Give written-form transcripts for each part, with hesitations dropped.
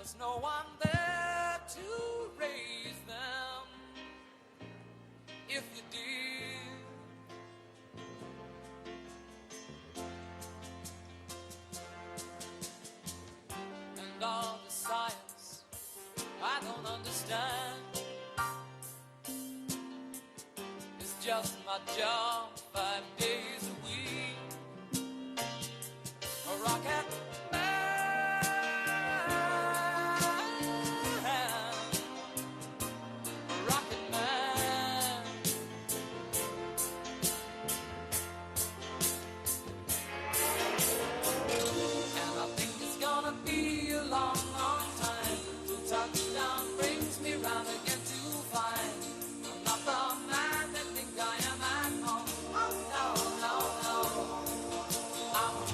there's no one there to raise them if you did. And all the science I don't understand. It's just my job 5 days a week. A rocket man, a rocket man. And I think it's gonna be a long, long time till touchdown brings me round again to find I'm not the man that think I am at home. Oh no, no, no. I'm a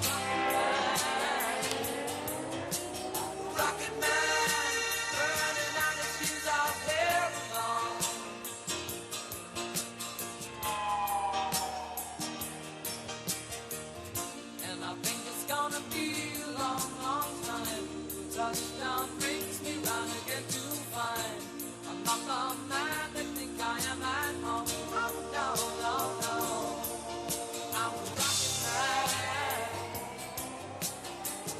rocket man, burning out the shoes out there alone. And I think it's gonna be a long, long time till touchdown brings me round again to find I'm not the man that think I am at home. Oh no, no, no. I'm a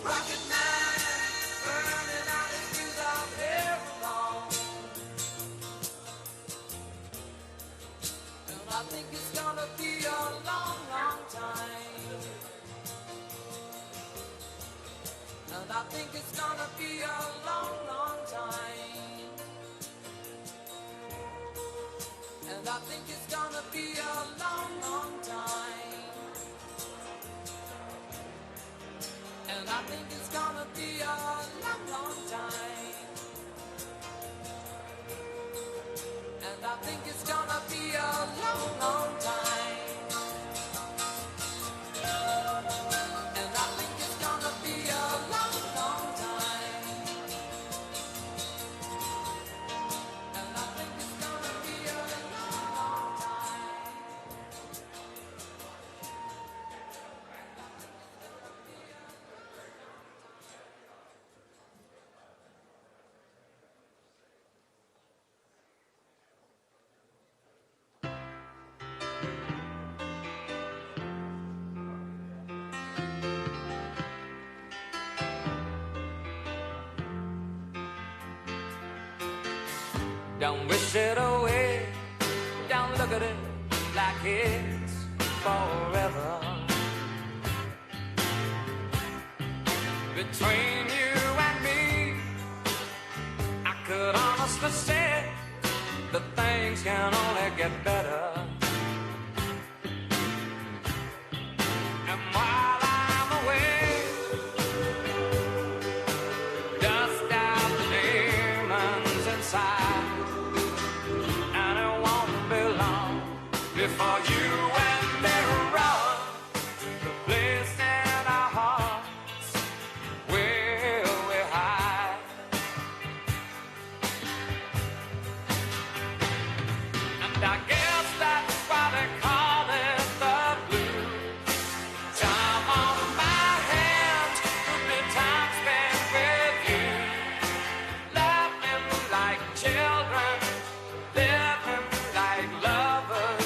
rocket man, burning out the fuse out here alone. And I think it's gonna be a long, long time. And I think it's gonna be a long, long time. And I think it's gonna be a long, long time. And I think it's gonna be a long, long time. And I think it's gonna be a long, long time. And I think it's gonna be a long, long time. And I think it's gonna be a long, long time. Don't wish it away. Don't look at it like it's forever. Between you and me, I could honestly say that things can only get better. And while I'm away, dust out the demons inside. Before you and me run the place in our hearts where we hide. And I guess that's why they call it the blues. Time on my hands could be time spent with you, laughing like children, living like lovers.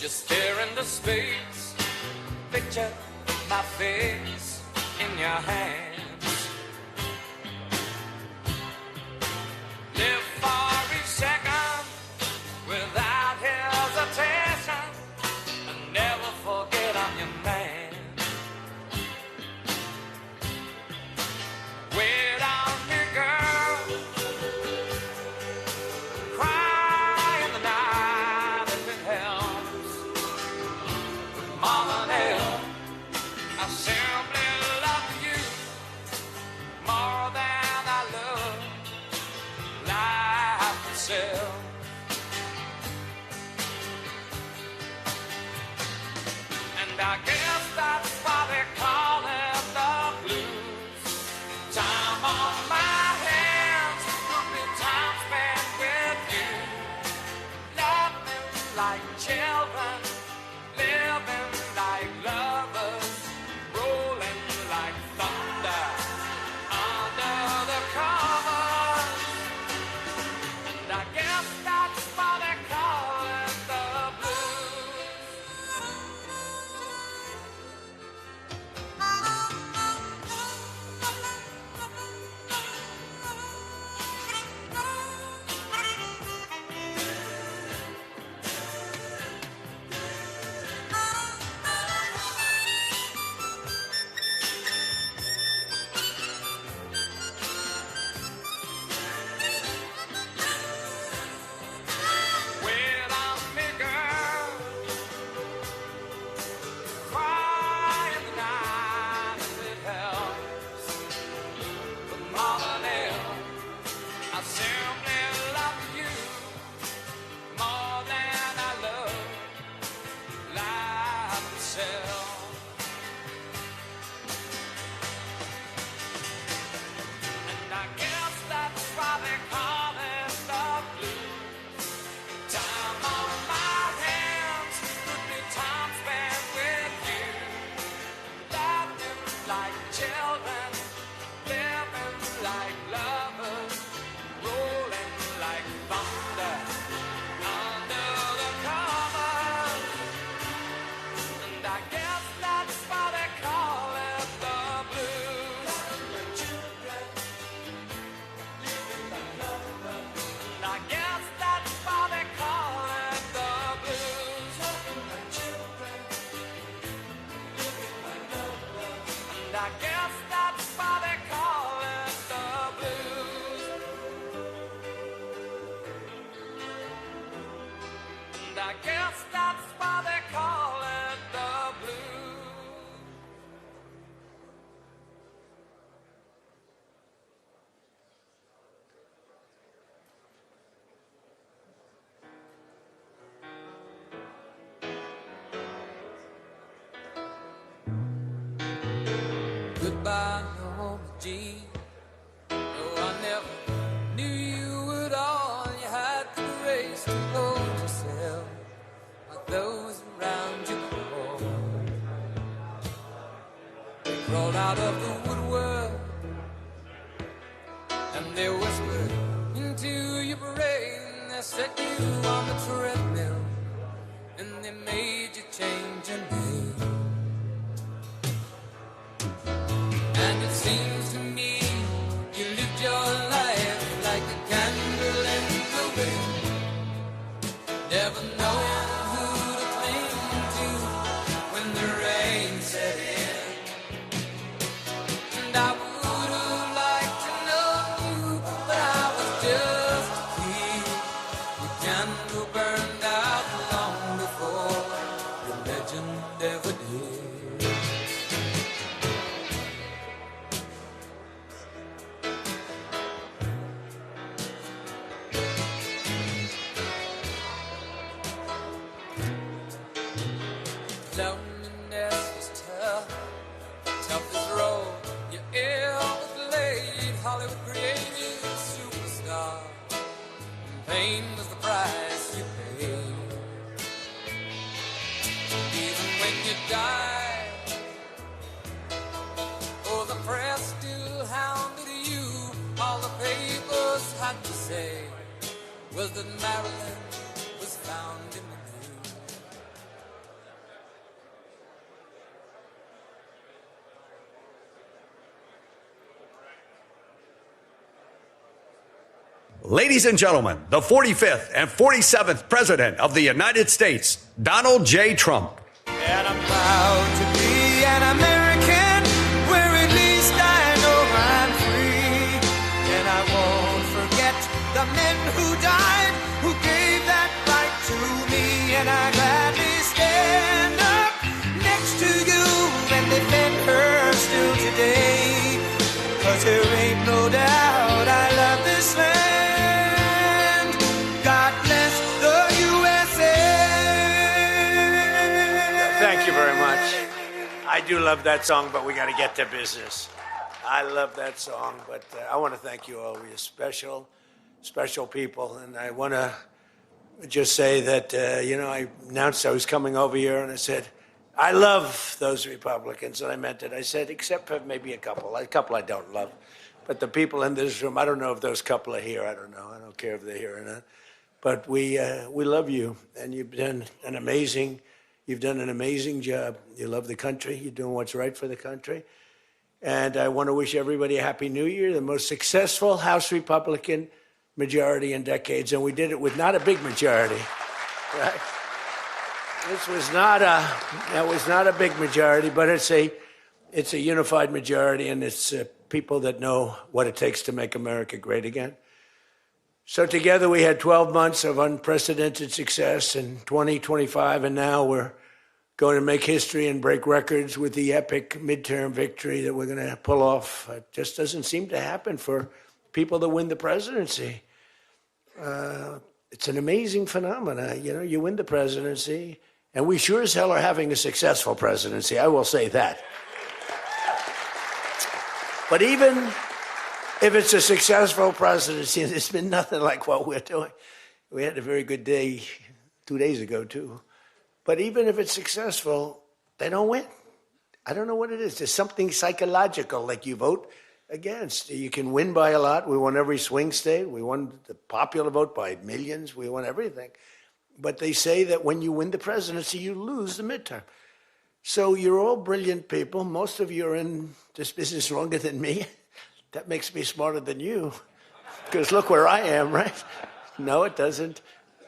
Just stare into space, picture my face in your hands. Live for each second without hesitation, and never forget I'm your man. Wait on me, girl, cry in the night if it helps. Mama, I simply love you I guess that's why they call it the blues. And I guess that's why they call it the blues. Goodbye, Norma Jean. No, I never knew you at all. You had the grace to hold yourself like those around you crawl. They crawled out of the woodwork and they whispered into your brain. They set you on the treadmill and they made you change your name. And it seems to me you lived your life like a candle in the wind, never knowing who to cling to when the rain set in. And I would have liked to know you, but I was just a kid. Your candle burned out long before your legend ever did. Loneliness was toughest role you ever played. Hollywood created a superstar, and pain was the price you paid. Even when you died, oh, the press still hounded you. All the papers had to say was that Marilyn was found in the news. Ladies and gentlemen, the 45th and 47th President of the United States, Donald J. Trump. And I'm proud to be an American, where at least I know I'm free. And I won't forget the men who died, who gave that right to me. And I gladly stand up next to you and defend her still today. 'Cause there ain't no doubt I love this land. God bless the USA. Thank you very much. I do love that song, but we got to get to business. I love that song, but I want to thank you all. You're special, special people. And I want to just say that, I announced I was coming over here, and I said, I love those Republicans, and I meant it. I said, except for maybe a couple I don't love. But the people in this room, I don't know if those couple are here. I don't know. I don't care if they're here or not. But we love you, and you've done an amazing job. You love the country. You're doing what's right for the country. And I want to wish everybody a Happy New Year, the most successful House Republican majority in decades. And we did it with not a big majority, right? That was not a big majority, but it's a unified majority, and it's people that know what it takes to make America great again. So together we had 12 months of unprecedented success in 2025, and now we're going to make history and break records with the epic midterm victory that we're going to pull off. It just doesn't seem to happen for people that win the presidency. It's an amazing phenomenon. You win the presidency, and we sure as hell are having a successful presidency, I will say that. But even if it's a successful presidency, it's been nothing like what we're doing. We had a very good day 2 days ago, too. But even if it's successful, they don't win. I don't know what it is. There's something psychological, like you vote against. You can win by a lot. We won every swing state. We won the popular vote by millions. We won everything. But they say that when you win the presidency, you lose the midterm. So you're all brilliant people. Most of you are in this business longer than me. That makes me smarter than you. Because look where I am, right? No, it doesn't.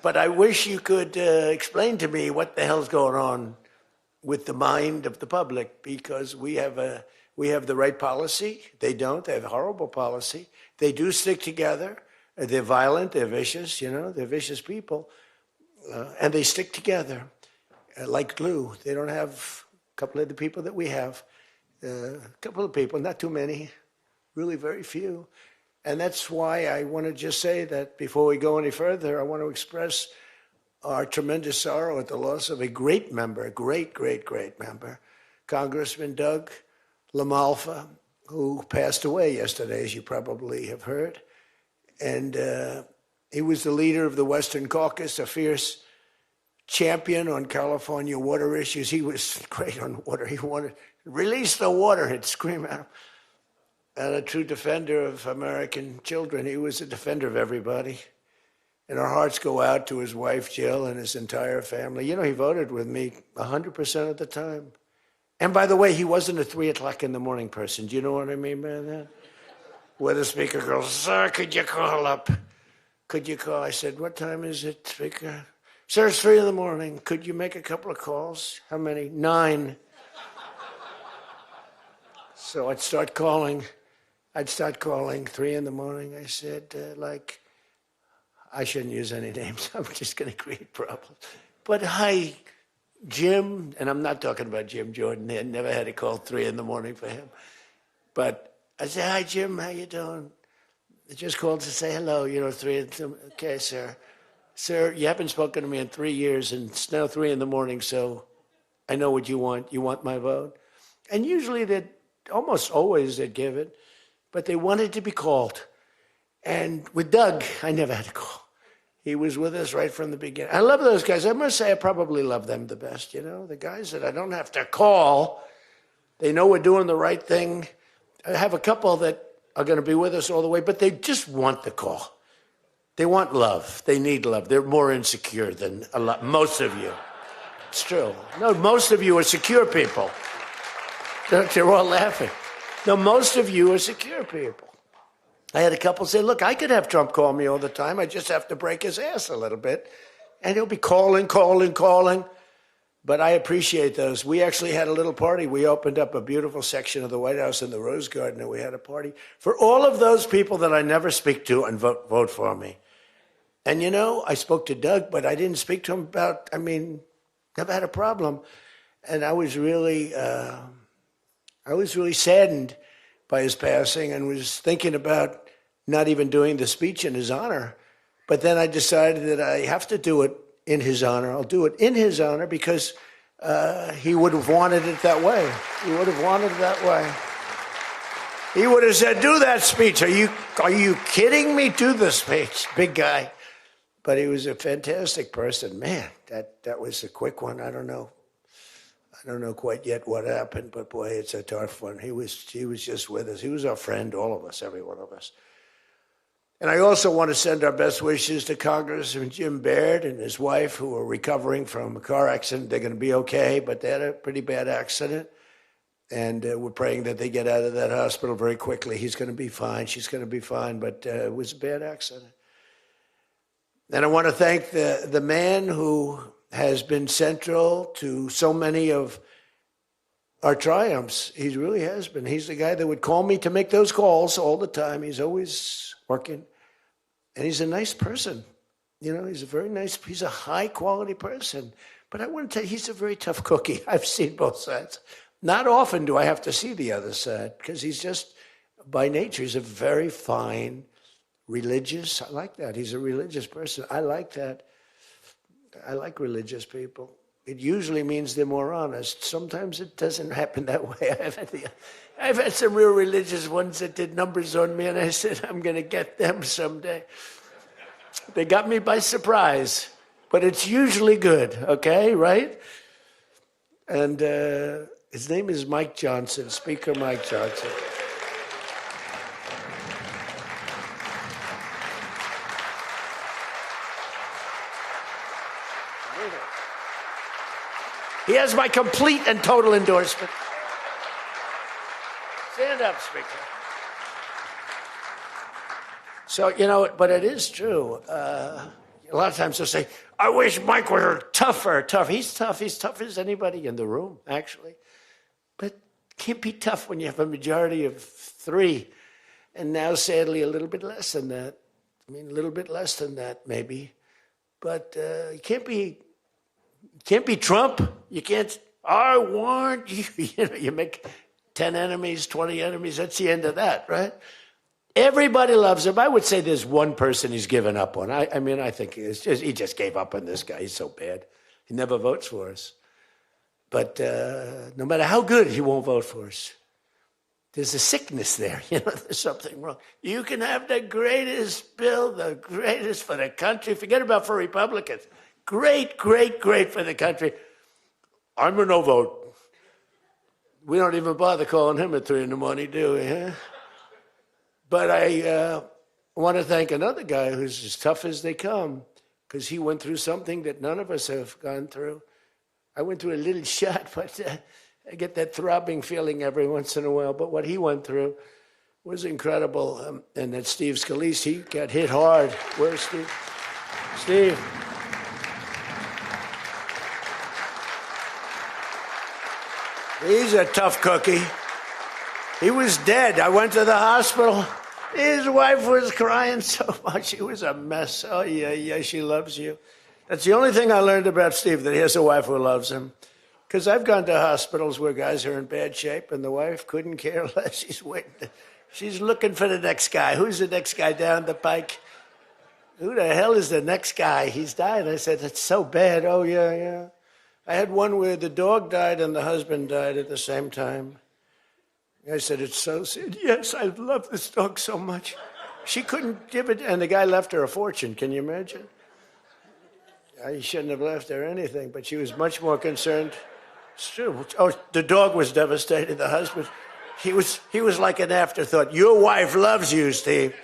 But I wish you could explain to me what the hell's going on with the mind of the public, because we have the right policy. They don't. They have a horrible policy. They do stick together. They're violent. They're vicious. They're vicious people, and they stick together like glue. They don't have a couple of the people that we have. A couple of people, not too many, really very few. And that's why I want to just say that before we go any further, I want to express our tremendous sorrow at the loss of a great member, a great, great, great member, Congressman Doug LaMalfa, who passed away yesterday, as you probably have heard. And he was the leader of the Western Caucus, a fierce champion on California water issues. He was great on water. He wanted, release the water, he'd scream at him. And a true defender of American children. He was a defender of everybody. And our hearts go out to his wife, Jill, and his entire family. He voted with me 100% of the time. And by the way, he wasn't a 3 o'clock in the morning person. Do you know what I mean by that? Where the speaker goes, sir, could you call up? Could you call? I said, what time is it, speaker? Sir, it's 3 in the morning. Could you make a couple of calls? How many? 9. So I'd start calling 3 in the morning. I said, I shouldn't use any names. I'm just going to create problems. But hi, Jim, and I'm not talking about Jim Jordan. I never had a call 3 in the morning for him. But I said, hi, Jim, how you doing? I just called to say hello, 3 in the morning. Okay, sir. Sir, you haven't spoken to me in 3 years, and it's now 3 in the morning, so I know what you want. You want my vote? And usually almost always they'd give it, but they wanted to be called. And with Doug, I never had a call. He was with us right from the beginning. I love those guys. I must say I probably love them the best, the guys that I don't have to call. They know we're doing the right thing. I have a couple that are going to be with us all the way, but they just want the call. They want love. They need love. They're more insecure than most of you. It's true. No, most of you are secure people. They're all laughing. No, most of you are secure people. I had a couple say, look, I could have Trump call me all the time. I just have to break his ass a little bit. And he'll be calling. But I appreciate those. We actually had a little party. We opened up a beautiful section of the White House in the Rose Garden, and we had a party for all of those people that I never speak to and vote for me. And, I spoke to Doug, but I didn't speak to him never had a problem. And I was really saddened by his passing and was thinking about not even doing the speech in his honor. But then I decided that I have to do it in his honor. I'll do it in his honor because he would have wanted it that way. He would have wanted it that way. He would have said, do that speech. Are you kidding me? Do the speech, big guy. But he was a fantastic person. Man, that was a quick one. I don't know quite yet what happened, but boy, it's a tough one. He was just with us. He was our friend, all of us, every one of us. And I also want to send our best wishes to Congressman Jim Baird and his wife, who are recovering from a car accident. They're going to be okay, but they had a pretty bad accident. And we're praying that they get out of that hospital very quickly. He's going to be fine. She's going to be fine, but it was a bad accident. And I want to thank the man who has been central to so many of our triumphs. He really has been. He's the guy that would call me to make those calls all the time. He's always working. And he's a nice person. He's a high quality person. But I want to tell you, he's a very tough cookie. I've seen both sides. Not often do I have to see the other side because he's just, by nature, he's a very fine, religious. I like that. He's a religious person. I like that. I like religious people. It usually means they're more honest. Sometimes it doesn't happen that way. I've had some real religious ones that did numbers on me, and I said, I'm going to get them someday. They got me by surprise, but it's usually good, okay, right? And his name is Mike Johnson, Speaker Mike Johnson. He has my complete and total endorsement. Stand up, Speaker. So, but it is true. A lot of times they'll say, I wish Mike were tougher. He's tough. He's tough as anybody in the room, actually. But can't be tough when you have a majority of 3. And now, sadly, a little bit less than that. I mean, a little bit less than that, maybe. But you can't be Trump. You can't, I want you. You know, you make 10 enemies, 20 enemies. That's the end of that, right? Everybody loves him. I would say there's one person he's given up on. I mean, I think he just gave up on this guy. He's so bad. He never votes for us. But no matter how good, he won't vote for us. There's a sickness there. You know, there's something wrong. You can have the greatest bill, the greatest for the country. Forget about for Republicans. Great, great, great for the country. I'm a no vote. We don't even bother calling him at 3 in the morning, do we? Huh? But I want to thank another guy who's as tough as they come, because he went through something that none of us have gone through. I went through a little shot, but I get that throbbing feeling every once in a while. But what he went through was incredible. And that Steve Scalise, he got hit hard. Where's Steve? Steve. He's a tough cookie. He was dead. I went to the hospital. His wife was crying so much. She was a mess. Oh, yeah, she loves you. That's the only thing I learned about Steve, that he has a wife who loves him. Because I've gone to hospitals where guys are in bad shape, and the wife couldn't care less. She's waiting. She's looking for the next guy. Who's the next guy down the pike? Who the hell is the next guy? He's died. I said, it's so bad. Oh, yeah. I had one where the dog died and the husband died at the same time. I said, it's so sad. Yes, I love this dog so much. She couldn't give it, and the guy left her a fortune. Can you imagine? I shouldn't have left her anything, but she was much more concerned. It's true. Oh, the dog was devastated. The husband, he was like an afterthought. Your wife loves you, Steve.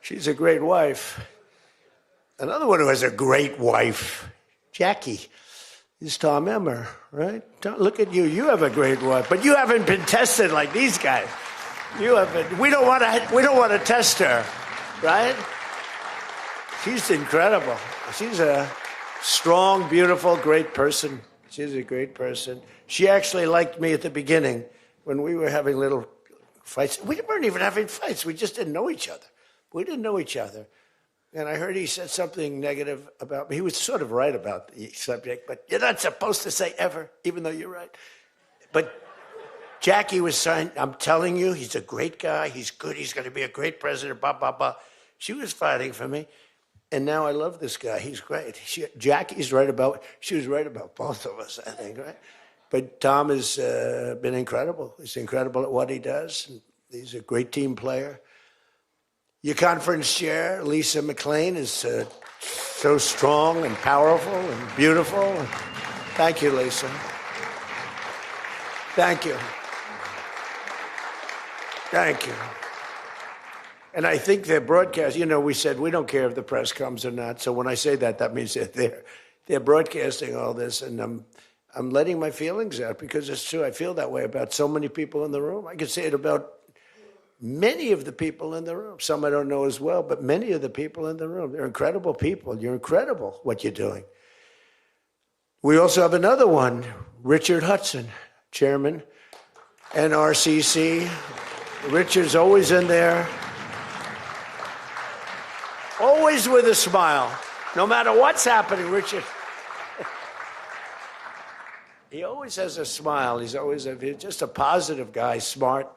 She's a great wife. Another one who has a great wife, Jackie, is Tom Emmer, right? Look at you. You have a great wife, but you haven't been tested like these guys. You haven't. We don't want to test her, right? She's incredible. She's a strong, beautiful, great person. She's a great person. She actually liked me at the beginning when we were having little fights. We weren't even having fights. We just didn't know each other. And I heard he said something negative about me. He was sort of right about the subject, but you're not supposed to say ever, even though you're right. But Jackie was saying, I'm telling you, he's a great guy. He's good. He's going to be a great president, blah, blah, blah. She was fighting for me. And now I love this guy. He's great. She was right about both of us, I think, right? But Tom has been incredible. He's incredible at what he does. And he's a great team player. Your conference chair, Lisa McLean, is so strong and powerful and beautiful. Thank you, Lisa. Thank you. Thank you. And I think their broadcast, we said we don't care if the press comes or not. So when I say that, that means that they're broadcasting all this, and I'm letting my feelings out because it's true. I feel that way about so many people in the room. I could say it about many of the people in the room. Some I don't know as well, but many of the people in the room. They're incredible people. You're incredible what you're doing. We also have another one, Richard Hudson, chairman, NRCC. Richard's always in there. Always with a smile. No matter what's happening, Richard. He always has a smile. He's just a positive guy, smart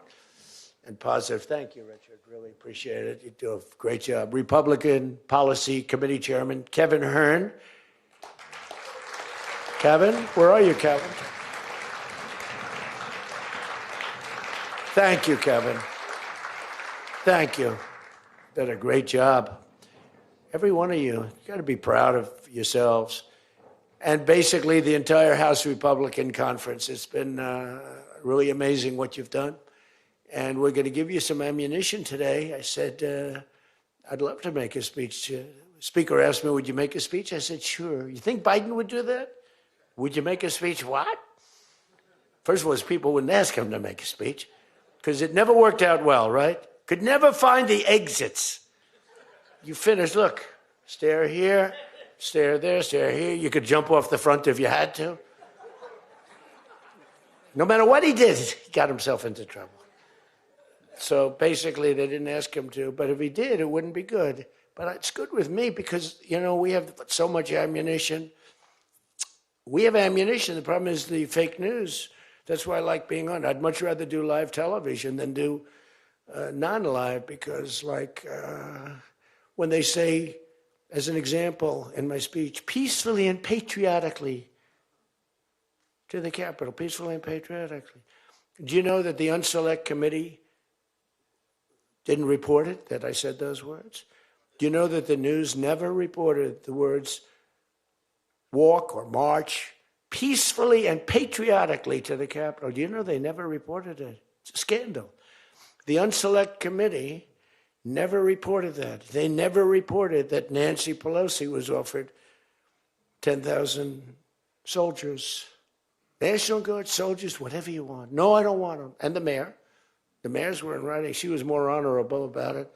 and positive. Thank you, Richard. Really appreciate it. You do a great job. Republican Policy Committee Chairman, Kevin Hearn. Kevin, where are you, Kevin? Thank you, Kevin. Thank you. Did a great job. Every one of you got to be proud of yourselves. And basically the entire House Republican Conference. It's been really amazing what you've done. And we're going to give you some ammunition today. I said, I'd love to make a speech. The Speaker asked me, would you make a speech? I said, sure. You think Biden would do that? Would you make a speech? What? First of all, people wouldn't ask him to make a speech because it never worked out well, right? Could never find the exits. You finish, look, stare here, stare there, stare here. You could jump off the front if you had to. No matter what he did, he got himself into trouble. So basically, they didn't ask him to, but if he did, it wouldn't be good. But it's good with me because, you know, we have so much ammunition. We have ammunition. The problem is the fake news. That's why I like being on. I'd much rather do live television than do non-live because, like, when they say, as an example in my speech, peacefully and patriotically to the Capitol, peacefully and patriotically. Do you know that the Unselect Committee didn't report it, that I said those words? Do you know that the news never reported the words walk or march peacefully and patriotically to the Capitol? Do you know they never reported it? It's a scandal. The Unselect Committee never reported that. They never reported that Nancy Pelosi was offered 10,000 soldiers, National Guard soldiers, whatever you want. No, I don't want them. And the mayor. The mayors were in writing. She was more honorable about it.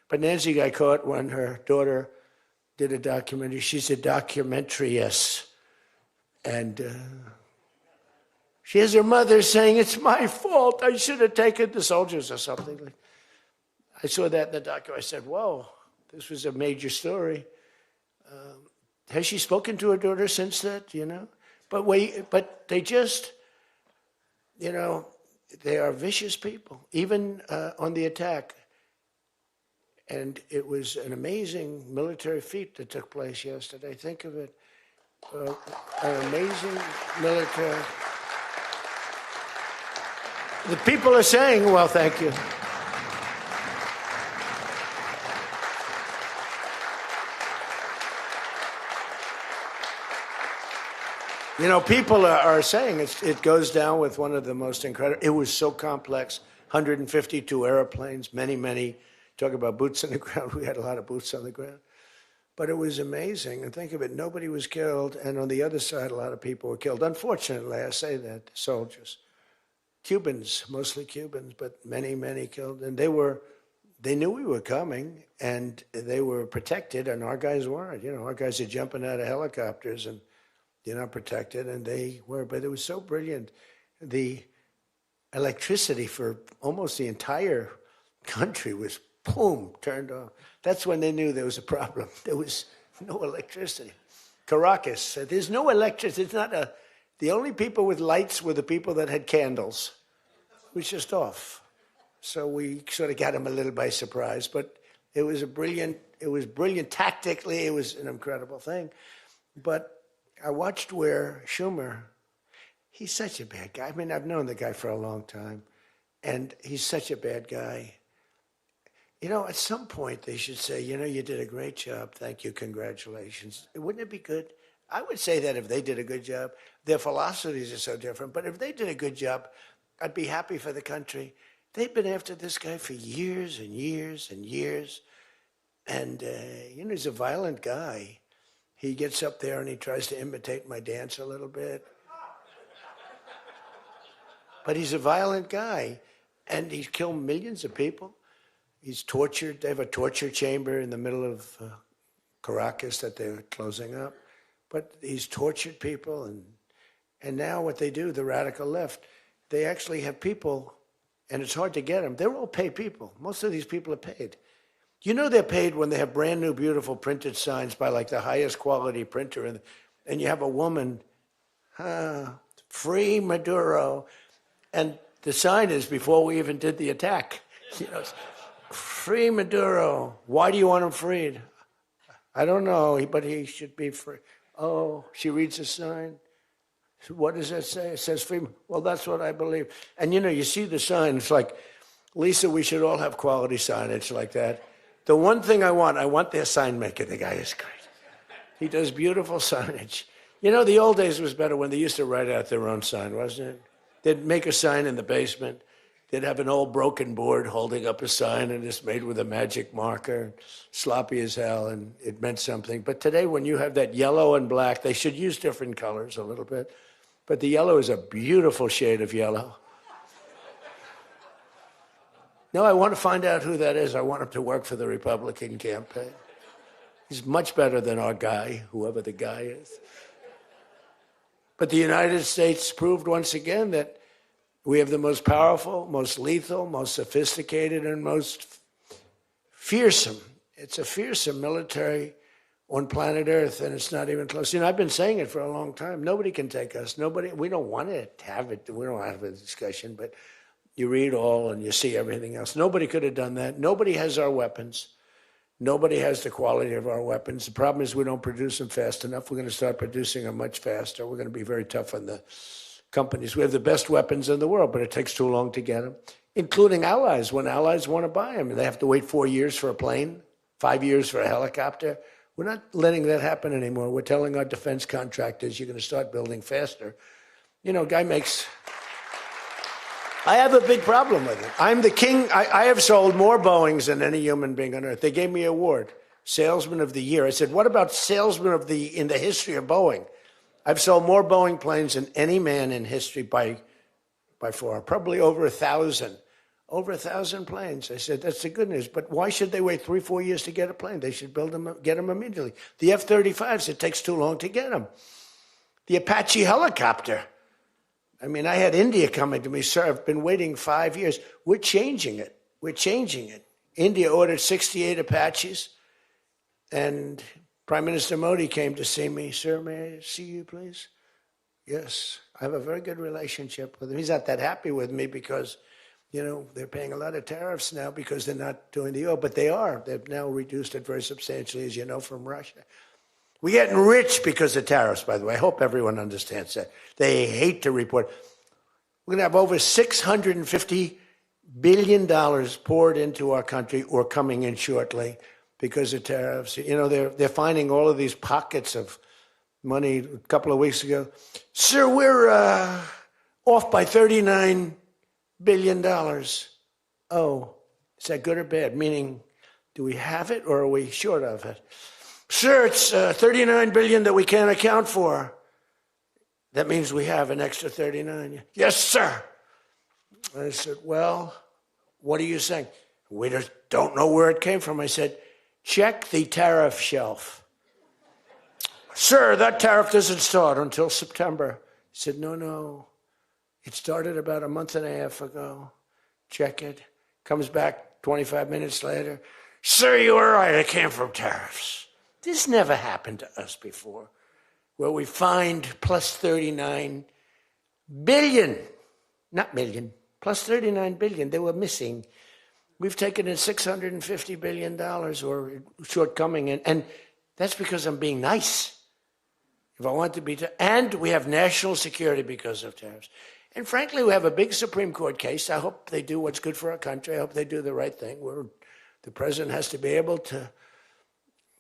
But Nancy got caught when her daughter did a documentary. She's a documentariist. And she has her mother saying, it's my fault. I should have taken the soldiers or something. I saw that in the documentary. I said, whoa, this was a major story. Has she spoken to her daughter since that, you know? But they just, you know, they are vicious people, even on the attack. And it was an amazing military feat that took place yesterday. Think of it. An amazing military. The people are saying, well, thank you. You know, people are saying it goes down with one of the most incredible. It was so complex, 152 airplanes, many, talk about boots on the ground. We had a lot of boots on the ground. But it was amazing. And think of it, nobody was killed. And on the other side, a lot of people were killed. Unfortunately, I say that, soldiers. Cubans, mostly Cubans, but many killed. And they knew we were coming, and they were protected, and our guys weren't. You know, our guys are jumping out of helicopters, and you're not protected, and they were. But it was so brilliant. The electricity for almost the entire country was, boom, turned off. That's when they knew there was a problem. There was no electricity. Caracas, there's no electricity. It's not the only people with lights were the people that had candles. It was just off. So we sort of got them a little by surprise, but it was brilliant tactically. It was an incredible thing. But I watched where Schumer, he's such a bad guy. I mean, I've known the guy for a long time, and he's such a bad guy. You know, at some point they should say, you know, you did a great job. Thank you. Congratulations. Wouldn't it be good? I would say that if they did a good job. Their philosophies are so different, but if they did a good job, I'd be happy for the country. They've been after this guy for years and years and years. And, you know, he's a violent guy. He gets up there and he tries to imitate my dance a little bit. But he's a violent guy, and he's killed millions of people. He's tortured. They have a torture chamber in the middle of Caracas that they're closing up. But he's tortured people, and now what they do, the radical left, they actually have people, and it's hard to get them. They're all paid people. Most of these people are paid. You know they're paid when they have brand new, beautiful printed signs by like the highest quality printer, and you have a woman, free Maduro, and the sign is before we even did the attack. You know, free Maduro. Why do you want him freed? I don't know, but he should be free. Oh, she reads the sign. What does that say? It says free. Well, that's what I believe. And you know, you see the sign. It's like, Lisa, we should all have quality signage like that. The one thing I want their sign maker. The guy is great. He does beautiful signage. You know, the old days was better when they used to write out their own sign, wasn't it? They'd make a sign in the basement. They'd have an old broken board holding up a sign, and it's made with a magic marker, sloppy as hell, and it meant something. But today, when you have that yellow and black, they should use different colors a little bit. But the yellow is a beautiful shade of yellow. No, I want to find out who that is. I want him to work for the Republican campaign. He's much better than our guy, whoever the guy is. But the United States proved once again that we have the most powerful, most lethal, most sophisticated, and most fearsome. It's a fearsome military on planet Earth, and it's not even close. I've been saying it for a long time. Nobody can take us. Nobody. We don't want to have it. We don't have a discussion, but you read all and you see everything else. Nobody could have done that. Nobody has our weapons. Nobody has the quality of our weapons. The problem is we don't produce them fast enough. We're going to start producing them much faster. We're going to be very tough on the companies. We have the best weapons in the world, but it takes too long to get them, including allies. When allies want to buy them, they have to wait 4 years for a plane, 5 years for a helicopter. We're not letting that happen anymore. We're telling our defense contractors, you're going to start building faster. Guy makes... I have a big problem with it. I'm the king. I have sold more Boeings than any human being on earth. They gave me an award, Salesman of the Year. I said, what about Salesman of the in the history of Boeing? I've sold more Boeing planes than any man in history by far, probably over 1,000. Over 1,000 planes. I said, that's the good news. But why should they wait 3-4 years to get a plane? They should build them, get them immediately. The F-35s, it takes too long to get them. The Apache helicopter. I had India coming to me, sir, I've been waiting 5 years. We're changing it. We're changing it. India ordered 68 Apaches, and Prime Minister Modi came to see me. Sir, may I see you, please? Yes. I have a very good relationship with him. He's not that happy with me because, they're paying a lot of tariffs now because they're not doing the oil, but they are. They've now reduced it very substantially, as you know, from Russia. We're getting rich because of tariffs, by the way. I hope everyone understands that. They hate to report. We're going to have over $650 billion poured into our country or coming in shortly because of tariffs. They're finding all of these pockets of money. A couple of weeks ago, sir, we're off by $39 billion. Oh, is that good or bad? Meaning, do we have it or are we short of it? Sir, it's $39 billion that we can't account for. That means we have an extra 39. Yes, sir. I said, well, what are you saying? We just don't know where it came from. I said, check the tariff shelf. Sir, that tariff doesn't start until September. He said, no. It started about a month and a half ago. Check it. Comes back 25 minutes later. Sir, you were right. It came from tariffs. This never happened to us before, where we find plus 39 billion, not million, plus 39 billion. They were missing. We've taken in $650 billion or shortcoming, and that's because I'm being nice. If I want to be, and we have national security because of tariffs. And frankly, we have a big Supreme Court case. I hope they do what's good for our country. I hope they do the right thing. The president has to be able to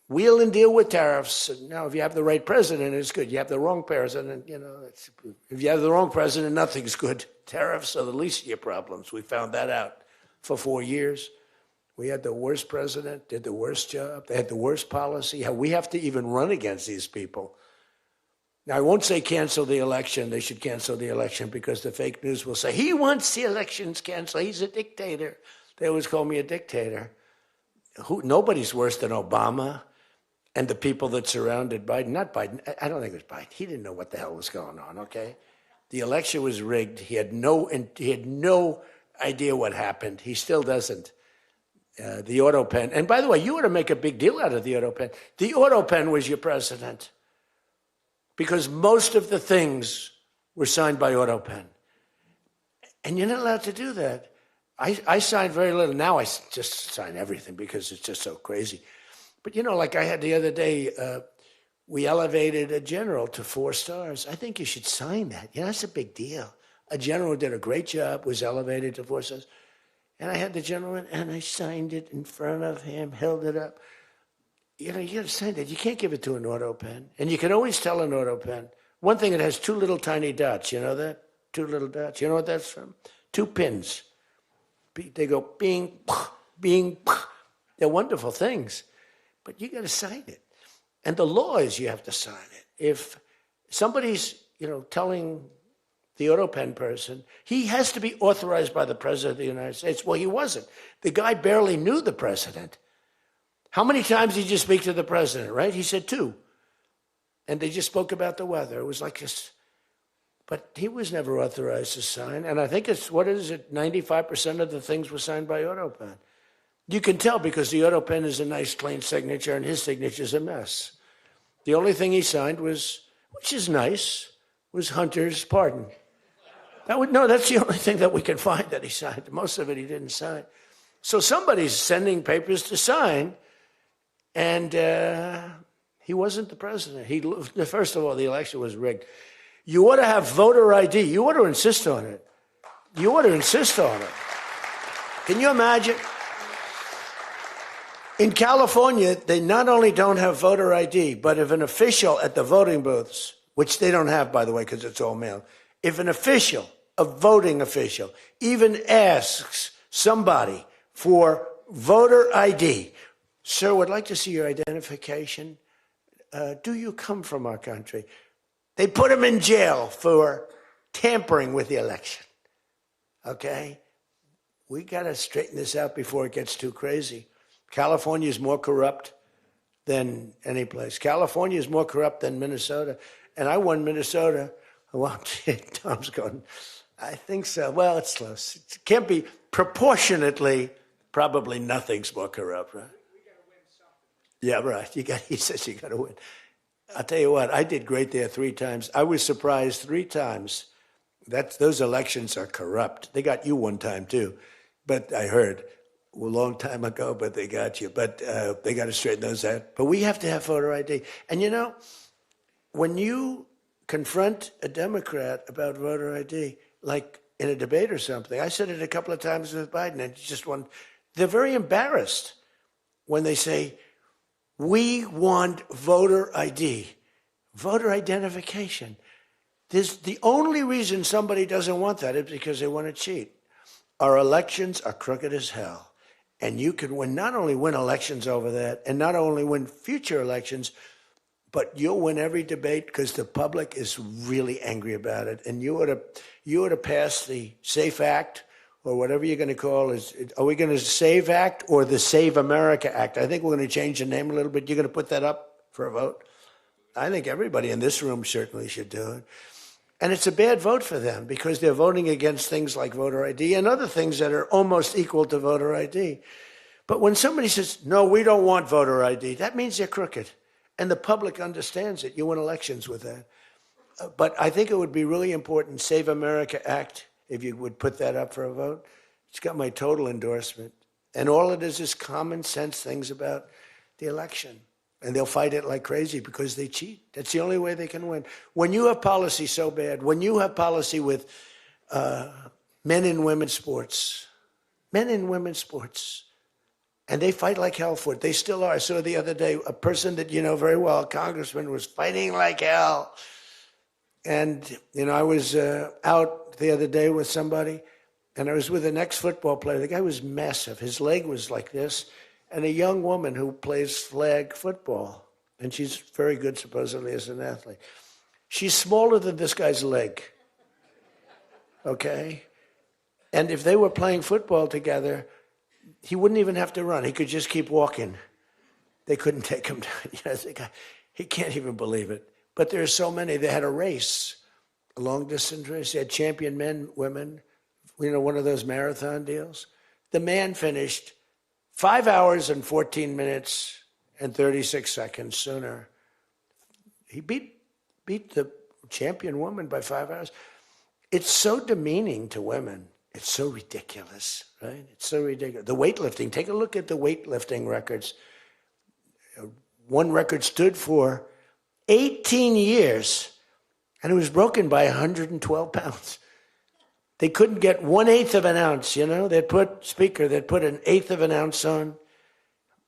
wheel and deal with tariffs. Now, if you have the right president, it's good. You have the wrong president, if you have the wrong president, nothing's good. Tariffs are the least of your problems. We found that out for 4 years. We had the worst president, did the worst job. They had the worst policy. We have to even run against these people. Now, I won't say cancel the election. They should cancel the election because the fake news will say, he wants the elections canceled. He's a dictator. They always call me a dictator. Nobody's worse than Obama and the people that surrounded Biden. Not Biden. I don't think it was Biden. He didn't know what the hell was going on, okay? The election was rigged. He had no idea what happened. He still doesn't. The auto pen. And by the way, you ought to make a big deal out of the auto pen. The auto pen was your president because most of the things were signed by auto pen. And you're not allowed to do that. I signed very little. Now I just sign everything because it's just so crazy. But, like I had the other day, we elevated a general to 4 stars. I think you should sign that. That's a big deal. A general did a great job, was elevated to 4 stars. And I had the general in, and I signed it in front of him, held it up. You got to sign that. You can't give it to an auto pen. And you can always tell an auto pen. One thing, it has 2 little tiny dots. You know that? 2 little dots. You know what that's from? 2 pins. They go bing, bing. They're wonderful things. But you got to sign it. And the law is you have to sign it. If somebody's, telling the auto pen person, he has to be authorized by the president of the United States. Well, he wasn't. The guy barely knew the president. How many times did you speak to the president, right? He said 2. And they just spoke about the weather. It was like this. But he was never authorized to sign. And I think it's, 95% of the things were signed by AutoPen. You can tell because the AutoPen is a nice, clean signature, and his signature's a mess. The only thing he signed was, which is nice, was Hunter's pardon. That's the only thing that we can find that he signed. Most of it he didn't sign. So somebody's sending papers to sign, and he wasn't the president. First of all, the election was rigged. You ought to have voter ID. You ought to insist on it. You ought to insist on it. Can you imagine? In California, they not only don't have voter ID, but if an official at the voting booths, which they don't have, by the way, because it's all mail, if an official, a voting official, even asks somebody for voter ID, sir, would like to see your identification. Do you come from our country? They put him in jail for tampering with the election. Okay? We got to straighten this out before it gets too crazy. California is more corrupt than any place. California is more corrupt than Minnesota. And I won Minnesota. Well, Tom's going, I think so. Well, it's close. It can't be proportionately, probably nothing's more corrupt, right? We got to win something. Yeah, right. He says you got to win. I'll tell you what, I did great there 3 times. I was surprised 3 times. Those elections are corrupt. They got you 1 time, too. But I heard a long time ago, but they got you. But they got to straighten those out. But we have to have voter ID. And you know, when you confront a Democrat about voter ID, like in a debate or something, I said it a couple of times with Biden, and they're very embarrassed when they say, we want voter ID, voter identification. The only reason somebody doesn't want that is because they want to cheat. Our elections are crooked as hell. And you can not only win elections over that, and not only win future elections, but you'll win every debate because the public is really angry about it. And you ought to pass the SAFE Act, or whatever you're going to call it. Are we going to SAVE Act or the Save America Act? I think we're going to change the name a little bit. You're going to put that up for a vote? I think everybody in this room certainly should do it. And it's a bad vote for them because they're voting against things like voter ID and other things that are almost equal to voter ID. But when somebody says, no, we don't want voter ID, that means they're crooked. And the public understands it. You win elections with that. But I think it would be really important, Save America Act, if you would put that up for a vote. It's got my total endorsement. And all it is common sense things about the election. And they'll fight it like crazy because they cheat. That's the only way they can win. When you have policy so bad, when you have policy with men and women's sports, and they fight like hell for it. They still are. I saw the other day a person that you know very well, a congressman, was fighting like hell. And, you know, I was out the other day with somebody, and I was with an ex-football player. The guy was massive. His leg was like this. And a young woman who plays flag football. And she's very good, supposedly, as an athlete. She's smaller than this guy's leg. Okay? And if they were playing football together, he wouldn't even have to run. He could just keep walking. They couldn't take him down. You know, the guy, he can't even believe it. But there are so many. They had a race, a long-distance race. They had champion men, women, you know, one of those marathon deals. The man finished 5 hours and 14 minutes and 36 seconds sooner. He beat the champion woman by 5 hours. It's so demeaning to women. It's so ridiculous, right? It's so ridiculous. The weightlifting, take a look at the weightlifting records. One record stood for 18 years, and it was broken by 112 pounds. They couldn't get 1/8 of an ounce, you know? They'd put an 1/8 of an ounce on,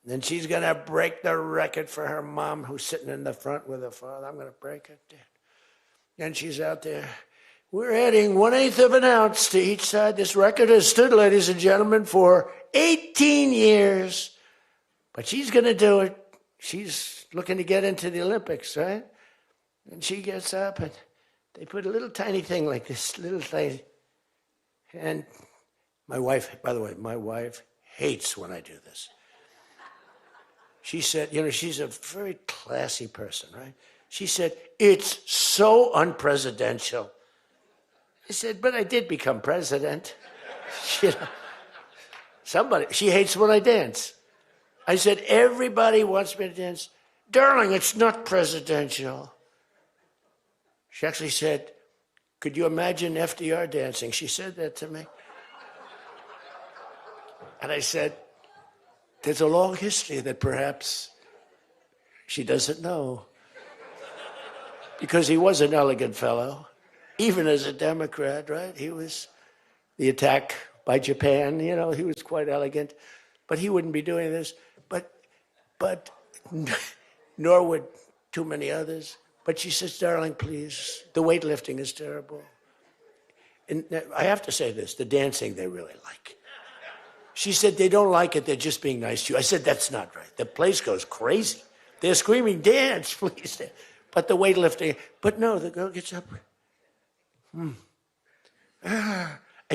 and she's going to break the record for her mom, who's sitting in the front with her father. I'm going to break it. And she's out there. We're adding 1/8 of an ounce to each side. This record has stood, ladies and gentlemen, for 18 years. But she's going to do it. She's looking to get into the Olympics, right? And she gets up, and they put a little tiny thing like this, little tiny. And my wife, by the way, my wife hates when I do this. She said, she's a very classy person, right? She said, it's so unpresidential. I said, but I did become president. She hates when I dance. I said, everybody wants me to dance. Darling, it's not presidential. She actually said, could you imagine FDR dancing? She said that to me. And I said, there's a long history that perhaps she doesn't know. Because he was an elegant fellow, even as a Democrat, right? He was the attack by Japan, he was quite elegant. But he wouldn't be doing this. But nor would too many others. But she says, darling, please, the weightlifting is terrible. And I have to say this, the dancing they really like. She said, they don't like it, they're just being nice to you. I said, that's not right. The place goes crazy. They're screaming, dance, please. But the weightlifting, but no, the girl gets up. And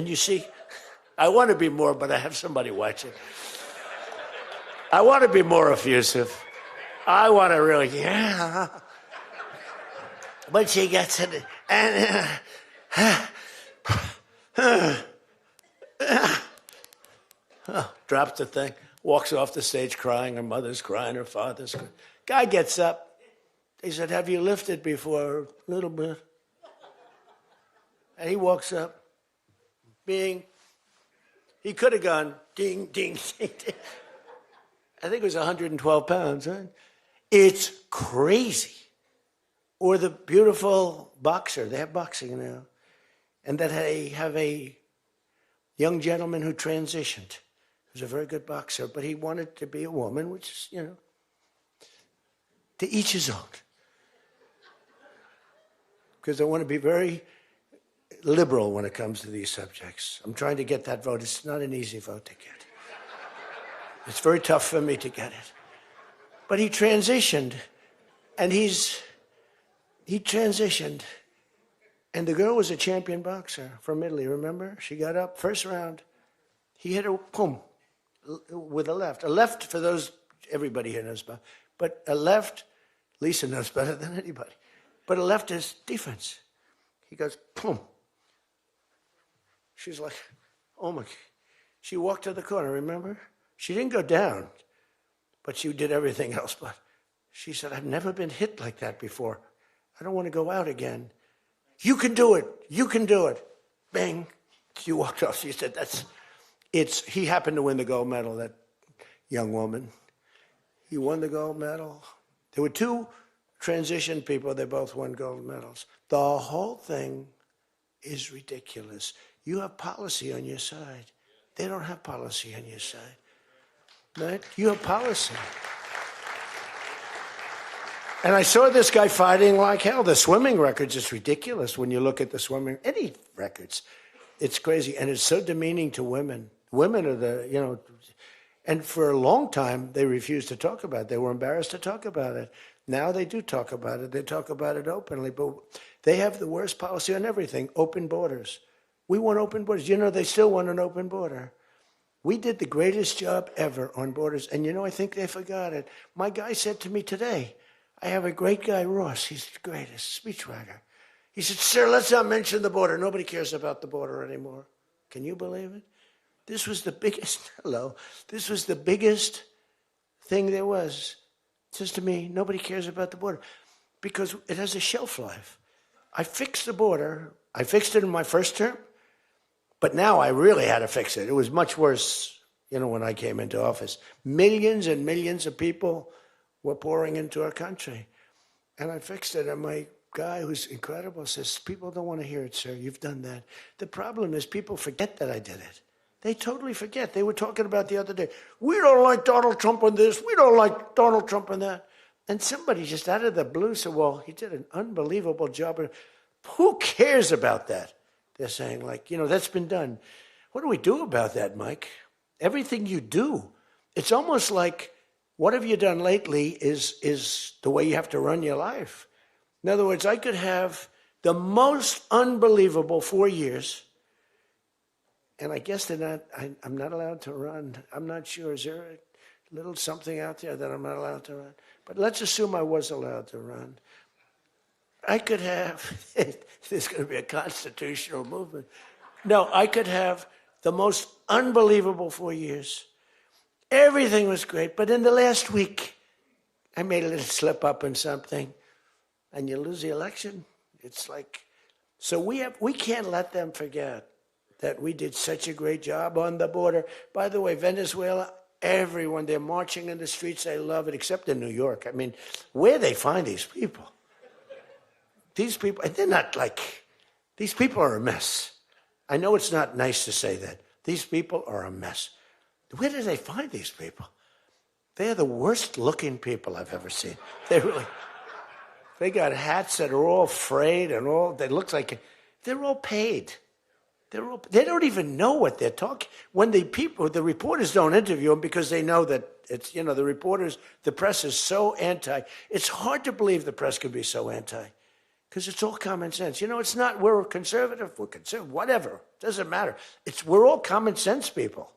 you see, I want to be more, but I have somebody watching. I want to be more effusive. I want to really, But she gets it, and drops the thing, walks off the stage crying. Her mother's crying, her father's crying. Guy gets up. He said, have you lifted before? A little bit. And he walks up, bing. He could have gone ding, ding, ding, ding. I think it was 112 pounds, right? It's crazy. Or the beautiful boxer. They have boxing now. And that they have a young gentleman who transitioned. He was a very good boxer, but he wanted to be a woman, which is, to each his own. Because I want to be very liberal when it comes to these subjects. I'm trying to get that vote. It's not an easy vote to get. It's very tough for me to get it. But he transitioned, and he transitioned, and the girl was a champion boxer from Italy, remember? She got up, first round, he hit her, boom, with a left. A left, for those, everybody here knows about, but a left, Lisa knows better than anybody, but a left is defense. He goes, boom. She's like, oh my, she walked to the corner, remember? She didn't go down, but she did everything else. But she said, I've never been hit like that before. I don't want to go out again. You can do it. You can do it. Bang. She walked off. She said, he happened to win the gold medal, that young woman. He won the gold medal. There were two transition people. They both won gold medals. The whole thing is ridiculous. You have policy on your side. They don't have policy on your side. Right? You have policy. And I saw this guy fighting like hell. The swimming records is ridiculous when you look at the swimming, any records. It's crazy. And it's so demeaning to women. Women are the, and for a long time, they refused to talk about it. They were embarrassed to talk about it. Now they do talk about it. They talk about it openly. But they have the worst policy on everything, open borders. We want open borders. They still want an open border. We did the greatest job ever on borders. And I think they forgot it. My guy said to me today, I have a great guy, Ross. He's the greatest speechwriter. He said, sir, let's not mention the border. Nobody cares about the border anymore. Can you believe it? This was the biggest, this was the biggest thing there was. It says to me, nobody cares about the border because it has a shelf life. I fixed the border. I fixed it in my first term. But now I really had to fix it. It was much worse, when I came into office. Millions and millions of people were pouring into our country. And I fixed it. And my guy, who's incredible, says, people don't want to hear it, sir. You've done that. The problem is people forget that I did it. They totally forget. They were talking about the other day, we don't like Donald Trump on this. We don't like Donald Trump on that. And somebody just out of the blue said, well, he did an unbelievable job. Who cares about that? They're saying, that's been done. What do we do about that, Mike? Everything you do. It's almost like, what have you done lately is the way you have to run your life. In other words, I could have the most unbelievable 4 years, and I guess I'm not allowed to run. I'm not sure. Is there little something out there that I'm not allowed to run. But let's assume I was allowed to run. I could have, there's going to be a constitutional movement. No, I could have the most unbelievable 4 years. Everything was great, but in the last week, I made a little slip up in something, and you lose the election. It's like, so we can't let them forget that we did such a great job on the border. By the way, Venezuela, everyone, they're marching in the streets. I love it, except in New York. I mean, where they find these people? These people, they're not like, these people are a mess. I know it's not nice to say that. These people are a mess. Where do they find these people? They're the worst looking people I've ever seen. They got hats that are all frayed and all, they look like, they're all paid. They don't even know what they're talking. When the reporters don't interview them because they know that it's, the press is so anti. It's hard to believe the press could be so anti because it's all common sense. It's not, we're conservative, whatever. Doesn't matter. We're all common sense people.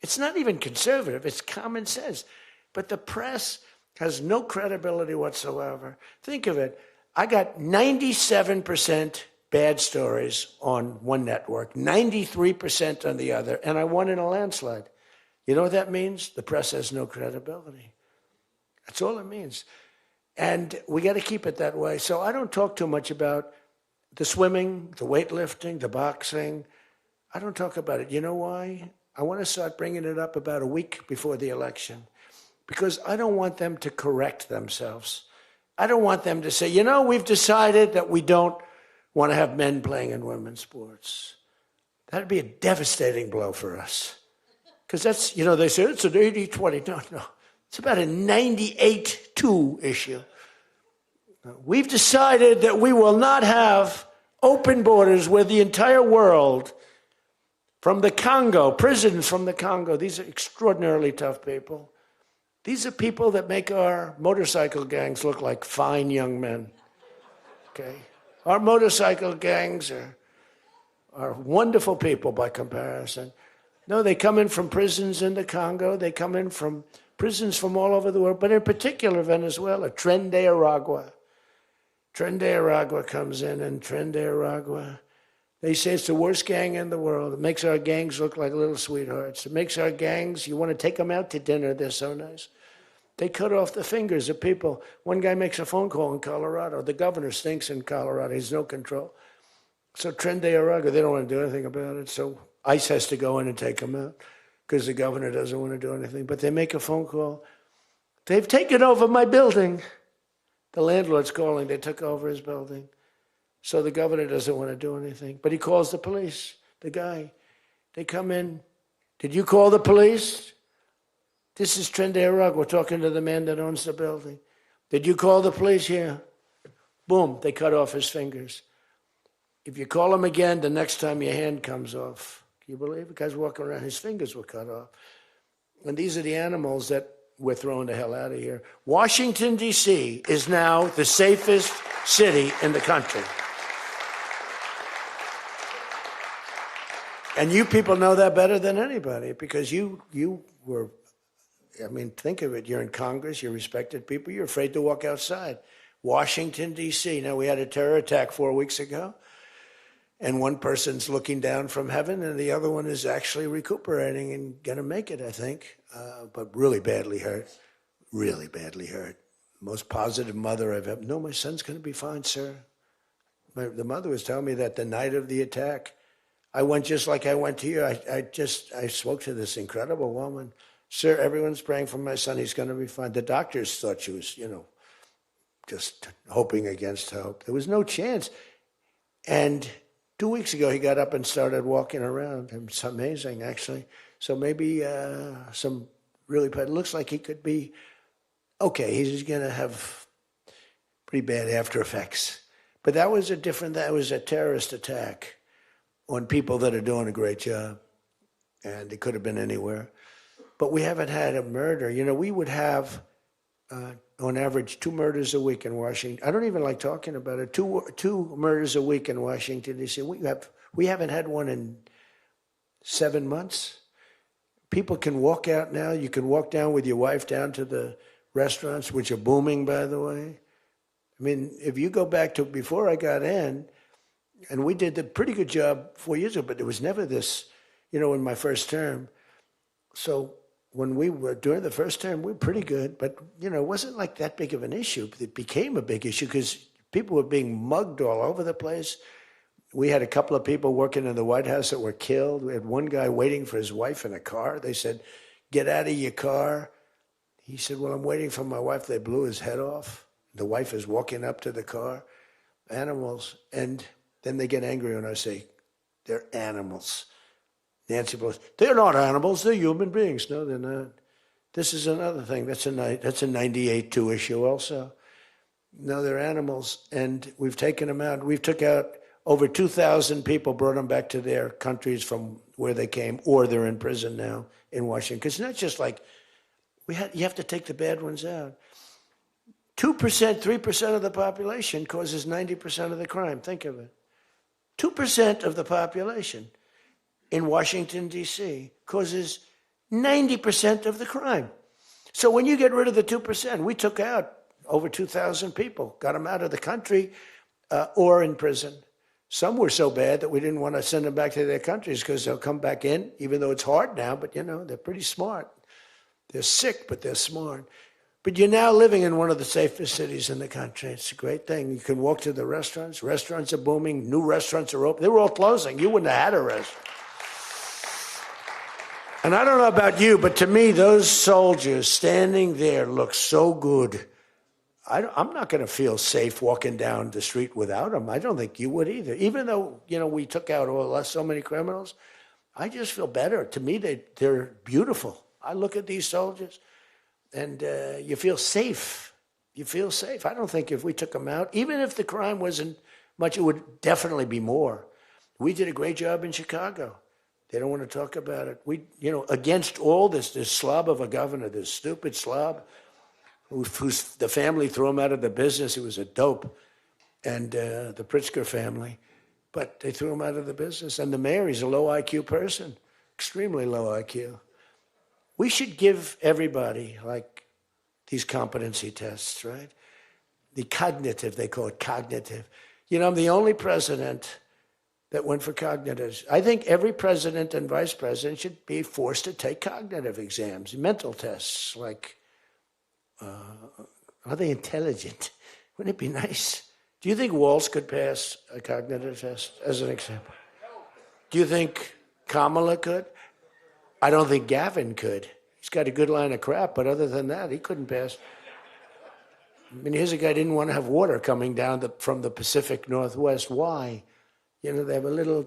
It's not even conservative, it's common sense. But the press has no credibility whatsoever. Think of it. I got 97% bad stories on one network, 93% on the other, and I won in a landslide. You know what that means? The press has no credibility. That's all it means. And we got to keep it that way. So I don't talk too much about the swimming, the weightlifting, the boxing. I don't talk about it. You know why? I want to start bringing it up about a week before the election because I don't want them to correct themselves. I don't want them to say, we've decided that we don't want to have men playing in women's sports. That'd be a devastating blow for us. Because that's, they say it's an 80-20. No. It's about a 98-2 issue. We've decided that we will not have open borders where the entire world, from the Congo, prisons from the Congo, these are extraordinarily tough people. These are people that make our motorcycle gangs look like fine young men. Okay? Our motorcycle gangs are wonderful people by comparison. No, they come in from prisons in the Congo. They come in from prisons from all over the world, but in particular Venezuela, Tren de Aragua. Tren de Aragua comes in, and Tren de Aragua, they say it's the worst gang in the world. It makes our gangs look like little sweethearts. It makes our gangs, you want to take them out to dinner, they're so nice. They cut off the fingers of people. One guy makes a phone call in Colorado. The governor stinks in Colorado. He's no control. So Tren de Aragua, they don't want to do anything about it. So ICE has to go in and take them out because the governor doesn't want to do anything. But they make a phone call. They've taken over my building. The landlord's calling. They took over his building. So the governor doesn't want to do anything. But he calls the police, the guy. They come in. Did you call the police? This is Tren de Aragua. We're talking to the man that owns the building. Did you call the police? Yeah. Boom, they cut off his fingers. If you call him again, the next time your hand comes off. Can you believe it? The guy's walking around, his fingers were cut off. And these are the animals that we're throwing the hell out of here. Washington, D.C. is now the safest city in the country. And you people know that better than anybody because you were, think of it. You're in Congress, you're respected people, you're afraid to walk outside. Washington, D.C. Now, we had a terror attack 4 weeks ago, and one person's looking down from heaven, and the other one is actually recuperating and going to make it, I think, but really badly hurt. Really badly hurt. Most positive mother I've ever. No, my son's going to be fine, sir. The mother was telling me that the night of the attack, I went just like I went to you. I spoke to this incredible woman. Sir, everyone's praying for my son. He's going to be fine. The doctors thought she was, just hoping against hope. There was no chance. And 2 weeks ago, he got up and started walking around. It's amazing, actually. So maybe some really bad. It looks like he could be okay. He's going to have pretty bad after effects. But that was a terrorist attack on people that are doing a great job. And it could have been anywhere. But we haven't had a murder. We would have, on average, 2 murders a week in Washington. I don't even like talking about it. Two murders a week in Washington, D.C. We haven't had one in 7 months. People can walk out now. You can walk down with your wife down to the restaurants, which are booming, by the way. I mean, if you go back to before I got in, and we did a pretty good job 4 years ago, but there was never this, in my first term. So when we were during the first term, we were pretty good, but, it wasn't like that big of an issue. It became a big issue because people were being mugged all over the place. We had a couple of people working in the White House that were killed. We had one guy waiting for his wife in a car. They said, "Get out of your car." He said, "Well, I'm waiting for my wife." They blew his head off. The wife is walking up to the car. Animals. And then they get angry when I say, "They're animals." Nancy Pelosi, "They're not animals, they're human beings." No, they're not. This is another thing. That's a 98-2 issue also. No, they're animals, and we've taken them out. We've took out over 2,000 people, brought them back to their countries from where they came, or they're in prison now in Washington. Because it's not just like, you have to take the bad ones out. 2%, 3% of the population causes 90% of the crime. Think of it. 2% of the population in Washington, D.C. causes 90% of the crime. So when you get rid of the 2%, we took out over 2,000 people, got them out of the country or in prison. Some were so bad that we didn't want to send them back to their countries because they'll come back in, even though it's hard now, but they're pretty smart. They're sick, but they're smart. But you're now living in one of the safest cities in the country. It's a great thing. You can walk to the restaurants. Restaurants are booming. New restaurants are open. They were all closing. You wouldn't have had a restaurant. And I don't know about you, but to me, those soldiers standing there look so good. I'm not going to feel safe walking down the street without them. I don't think you would either. Even though, we took out so many criminals, I just feel better. To me, they're beautiful. I look at these soldiers, and you feel safe. You feel safe. I don't think if we took them out, even if the crime wasn't much, it would definitely be more. We did a great job in Chicago. They don't want to talk about it. We, against all this slob of a governor, this stupid slob, the family threw him out of the business. He was a dope, and the Pritzker family. But they threw him out of the business. And the mayor, he's a low IQ person, extremely low IQ. We should give everybody, like, these competency tests, right? The cognitive, they call it cognitive. I'm the only president that went for cognitive. I think every president and vice president should be forced to take cognitive exams, mental tests, like, are they intelligent? Wouldn't it be nice? Do you think Walz could pass a cognitive test, as an example? Do you think Kamala could? I don't think Gavin could. He's got a good line of crap, but other than that, he couldn't pass. I mean, here's a guy who didn't want to have water coming down from the Pacific Northwest. Why? They have a little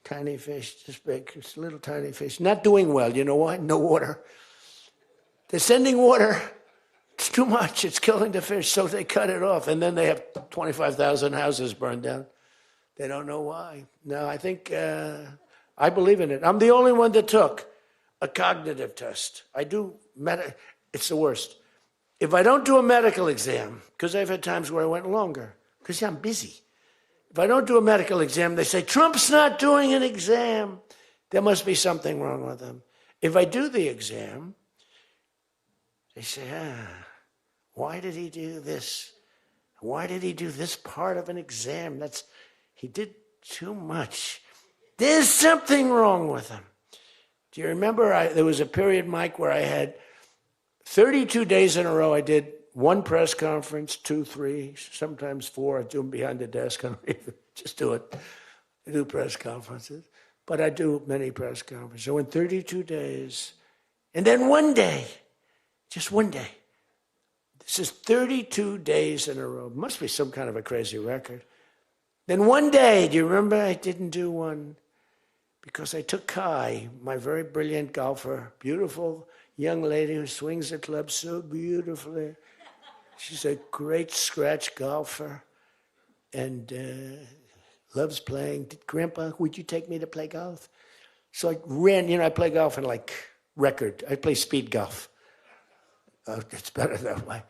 tiny fish, this big, it's a little tiny fish. Not doing well. You know why? No water. They're sending water. It's too much. It's killing the fish. So they cut it off. And then they have 25,000 houses burned down. They don't know why. No, I think, I believe in it. I'm the only one that took a cognitive test. I do, it's the worst. If I don't do a medical exam, because I've had times where I went longer, because I'm busy. If I don't do a medical exam, they say, Trump's not doing an exam. There must be something wrong with him. If I do the exam, they say, why did he do this? Why did he do this part of an exam? He did too much. There's something wrong with him. Do you remember there was a period, Mike, where I had 32 days in a row I did one press conference, 2, 3, sometimes 4. I do them behind the desk. I don't even just do it. I do press conferences. But I do many press conferences. So in 32 days, and then one day, just one day. This is 32 days in a row. Must be some kind of a crazy record. Then one day, do you remember I didn't do one? Because I took Kai, my very brilliant golfer, beautiful young lady who swings the club so beautifully. She's a great scratch golfer and loves playing. Grandpa, would you take me to play golf? So I ran, I play golf in like record. I play speed golf. It's better that way.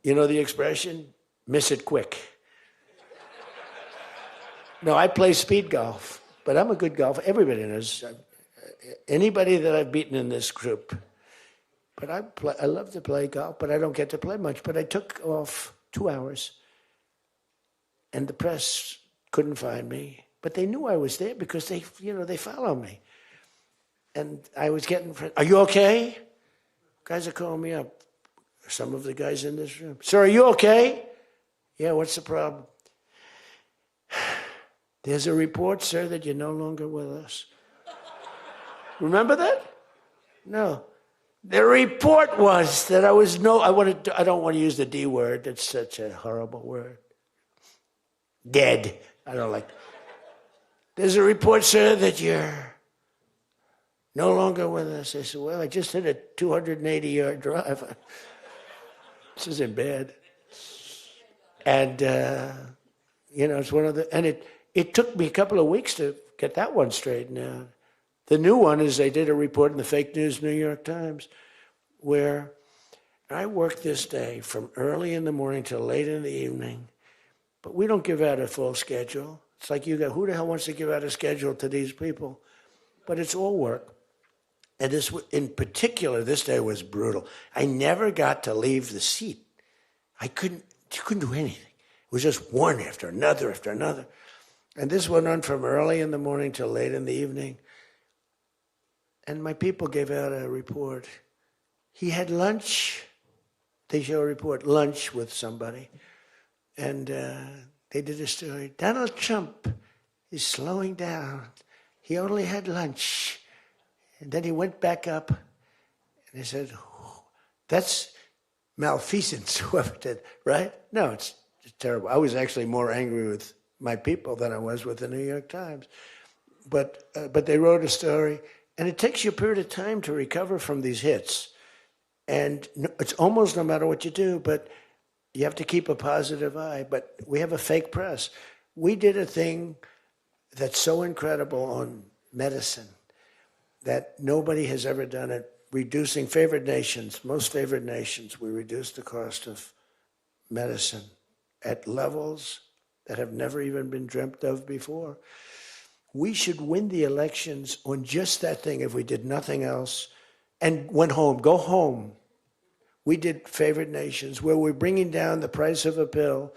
You know the expression? Miss it quick. No, I play speed golf, but I'm a good golfer. Everybody knows anybody that I've beaten in this group. But I love to play golf, but I don't get to play much. But I took off 2 hours, and the press couldn't find me. But they knew I was there because they follow me. And I was getting, are you okay? Guys are calling me up. Some of the guys in this room. Sir, are you okay? Yeah, what's the problem? There's a report, sir, that you're no longer with us. Remember that? No. The report was that I don't want to use the D word. It's such a horrible word. Dead. I don't like. There's a report, sir, that you're no longer with us. I said, well, I just hit a 280-yard drive. This isn't bad. And, it's one of the, and it took me a couple of weeks to get that one straightened out. The new one is they did a report in the fake news New York Times where I worked this day from early in the morning till late in the evening, but we don't give out a full schedule. It's like who the hell wants to give out a schedule to these people? But it's all work. And this, in particular, this day was brutal. I never got to leave the seat. You couldn't do anything. It was just one after another after another. And this went on from early in the morning till late in the evening. And my people gave out a report. He had lunch. They show a report, lunch with somebody. And they did a story. Donald Trump is slowing down. He only had lunch. And then he went back up. And they said, that's malfeasance, whoever did, right? No, it's terrible. I was actually more angry with my people than I was with the New York Times. But they wrote a story. And it takes you a period of time to recover from these hits. And it's almost no matter what you do, but you have to keep a positive eye. But we have a fake press. We did a thing that's so incredible on medicine that nobody has ever done it, reducing favored nations, most favored nations. We reduced the cost of medicine at levels that have never even been dreamt of before. We should win the elections on just that thing if we did nothing else and went home, go home. We did favored nations where we're bringing down the price of a pill.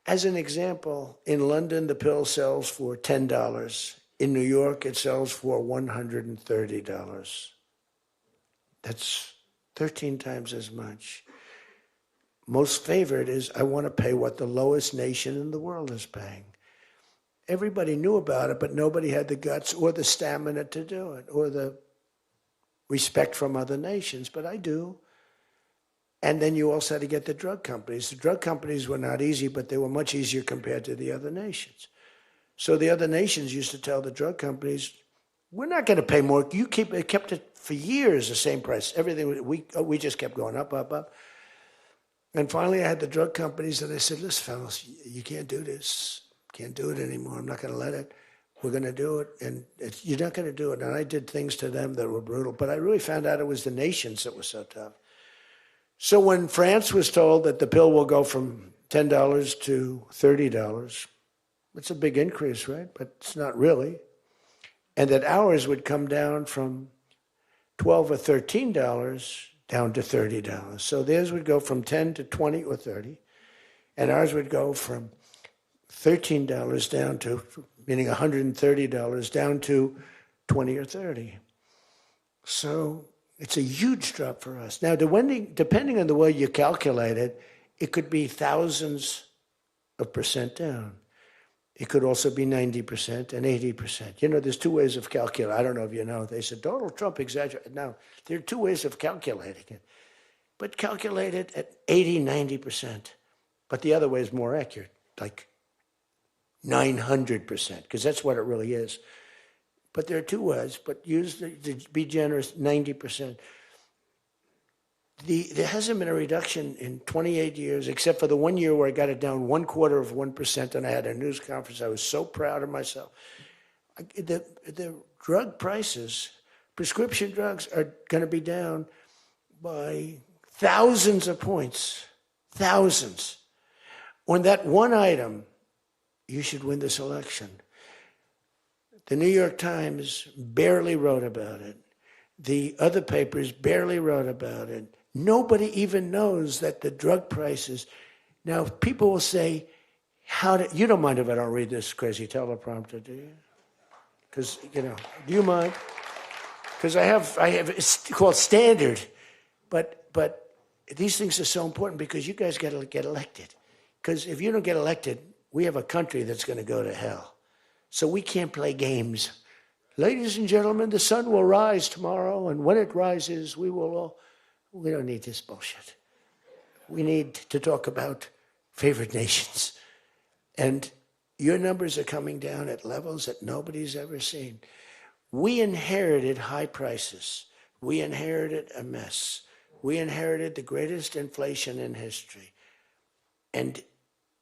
As an example, in London, the pill sells for $10. In New York, it sells for $130. That's 13 times as much. Most favored is I want to pay what the lowest nation in the world is paying. Everybody knew about it, but nobody had the guts or the stamina to do it or the respect from other nations, but I do. And then you also had to get the drug companies. The drug companies were not easy, but they were much easier compared to the other nations. So the other nations used to tell the drug companies, we're not going to pay more. It kept it for years the same price. Everything, we just kept going up, up, up. And finally I had the drug companies and I said, listen, fellas, you can't do this. Can't do it anymore. I'm not going to let it. We're going to do it. And you're not going to do it. And I did things to them that were brutal. But I really found out it was the nations that were so tough. So when France was told that the pill will go from $10 to $30, it's a big increase, right? But it's not really. And that ours would come down from $12 or $13 down to $30. So theirs would go from 10 to 20 or 30. And ours would go from $13 down to, meaning $130 down to 20 or 30. So it's a huge drop for us. Now, depending on the way you calculate it, it could be thousands of percent down. It could also be 90% and 80%. You know, there's two ways of calculating. I don't know if you know. They said Donald Trump exaggerated. Now, there are two ways of calculating it. But calculate it at 80, 90%. But the other way is more accurate, like 900%, because that's what it really is. But there are two ways, but use, to be generous, 90%. There hasn't been a reduction in 28 years, except for the 1 year where I got it down 1/4%, and I had a news conference. I was so proud of myself. The drug prices, prescription drugs, are going to be down by thousands of points, thousands. On that one item, you should win this election. The New York Times barely wrote about it. The other papers barely wrote about it. Nobody even knows that the drug prices. Now, people will say, you don't mind if I don't read this crazy teleprompter, do you? Because, do you mind? Because I have, it's called standard. But these things are so important because you guys got to get elected. Because if you don't get elected, we have a country that's going to go to hell. So we can't play games. Ladies and gentlemen, the sun will rise tomorrow, and when it rises, we don't need this bullshit. We need to talk about favored nations. And your numbers are coming down at levels that nobody's ever seen. We inherited high prices. We inherited a mess. We inherited the greatest inflation in history. And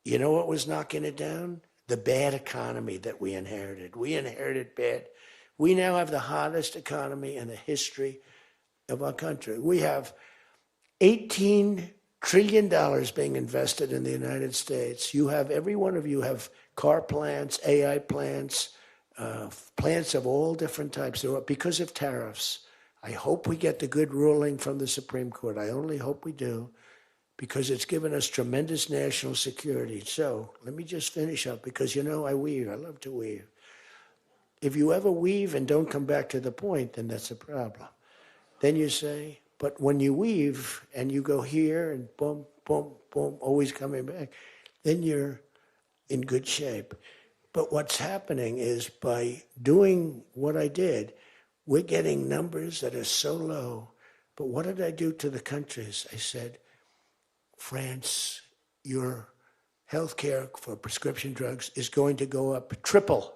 you know what was knocking it down? The bad economy that we inherited. We inherited bad. We now have the hottest economy in the history of our country. We have $18 trillion being invested in the United States. You have, every one of you have car plants, AI plants, plants of all different types. Because of tariffs. I hope we get the good ruling from the Supreme Court. I only hope we do, because it's given us tremendous national security. So let me just finish up, because I weave. I love to weave. If you ever weave and don't come back to the point, then that's a problem. Then you say, but when you weave and you go here and boom, boom, boom, always coming back, then you're in good shape. But what's happening is, by doing what I did, we're getting numbers that are so low. But what did I do to the countries? I said, France, your health care for prescription drugs is going to go up triple.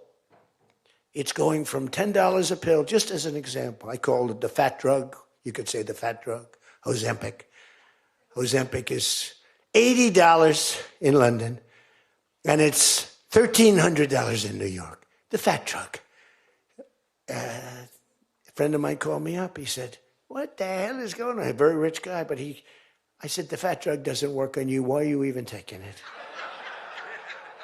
It's going from $10 a pill, just as an example. I called it the fat drug. You could say the fat drug, Ozempic. Ozempic is $80 in London, and it's $1,300 in New York. The fat drug. A friend of mine called me up. He said, what the hell is going on? A very rich guy, but I said, the fat drug doesn't work on you. Why are you even taking it?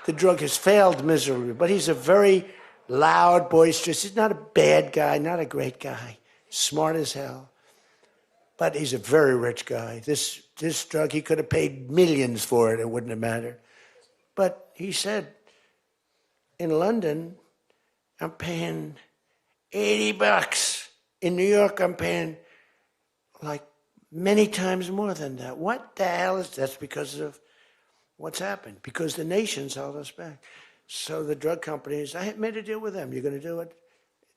The drug has failed miserably, but he's a very loud, boisterous. He's not a bad guy, not a great guy. Smart as hell. But he's a very rich guy. This drug, he could have paid millions for it. It wouldn't have mattered. But he said, in London, I'm paying $80. In New York, I'm paying like many times more than that. What the hell is that? That's because of what's happened. Because the nations held us back. So the drug companies, I made a deal with them. You're going to do it?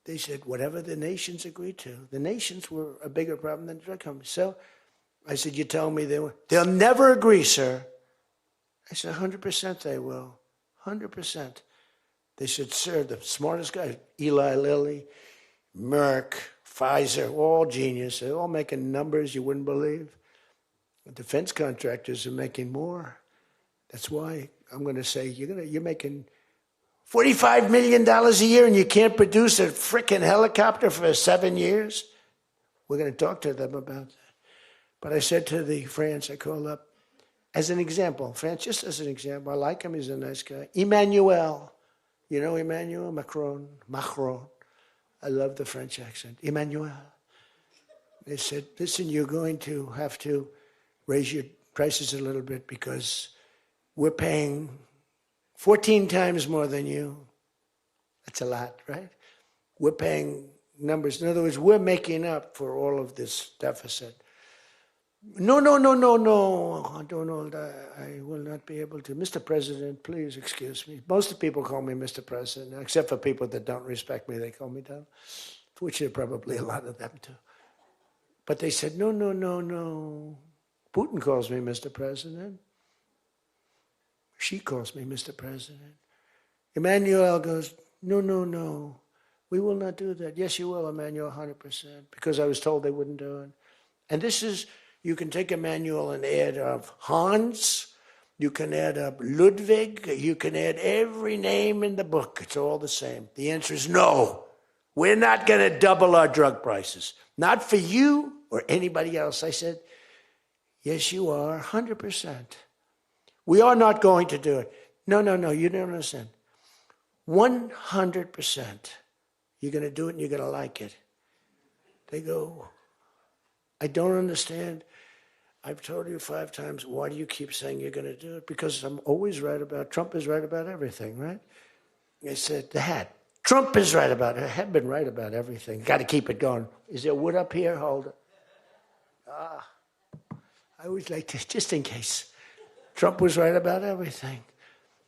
They said, whatever the nations agreed to. The nations were a bigger problem than the drug companies. So I said, you tell me they'll never agree, sir. I said, 100% they will. 100%. They said, sir, the smartest guy, Eli Lilly, Merck, Pfizer, all genius. They're all making numbers you wouldn't believe. The defense contractors are making more. That's why I'm going to say, you're making $45 million a year and you can't produce a frickin' helicopter for 7 years? We're going to talk to them about that. But I said to the France, I called up, as an example, France, just as an example, I like him, he's a nice guy. Emmanuel, you know Emmanuel Macron. I love the French accent. Emmanuel. They said, listen, you're going to have to raise your prices a little bit because we're paying 14 times more than you. That's a lot, right? We're paying numbers. In other words, we're making up for all of this deficit. No, Donald, I will not be able to. Mr. President, please excuse me. Most of the people call me Mr. President, except for people that don't respect me, they call me Donald, which are probably a lot of them too. But they said, no. Putin calls me Mr. President. She calls me Mr. President. Emmanuel goes, no. We will not do that. Yes, you will, Emmanuel, 100%, because I was told they wouldn't do it. And this is, you can take Emmanuel and add up Hans, you can add up Ludwig, you can add every name in the book. It's all the same. The answer is no. We're not going to double our drug prices. Not for you or anybody else. I said, yes, you are, 100%. We are not going to do it. No, you don't understand. 100%. You're going to do it and you're going to like it. They go, I don't understand. I've told you 5 times, why do you keep saying you're going to do it? Because I'm always right about, Trump is right about everything, right? I said, the hat. Trump is right about it. I have been right about everything. Got to keep it going. Is there wood up here? Hold it. I always like to, just in case. Trump was right about everything.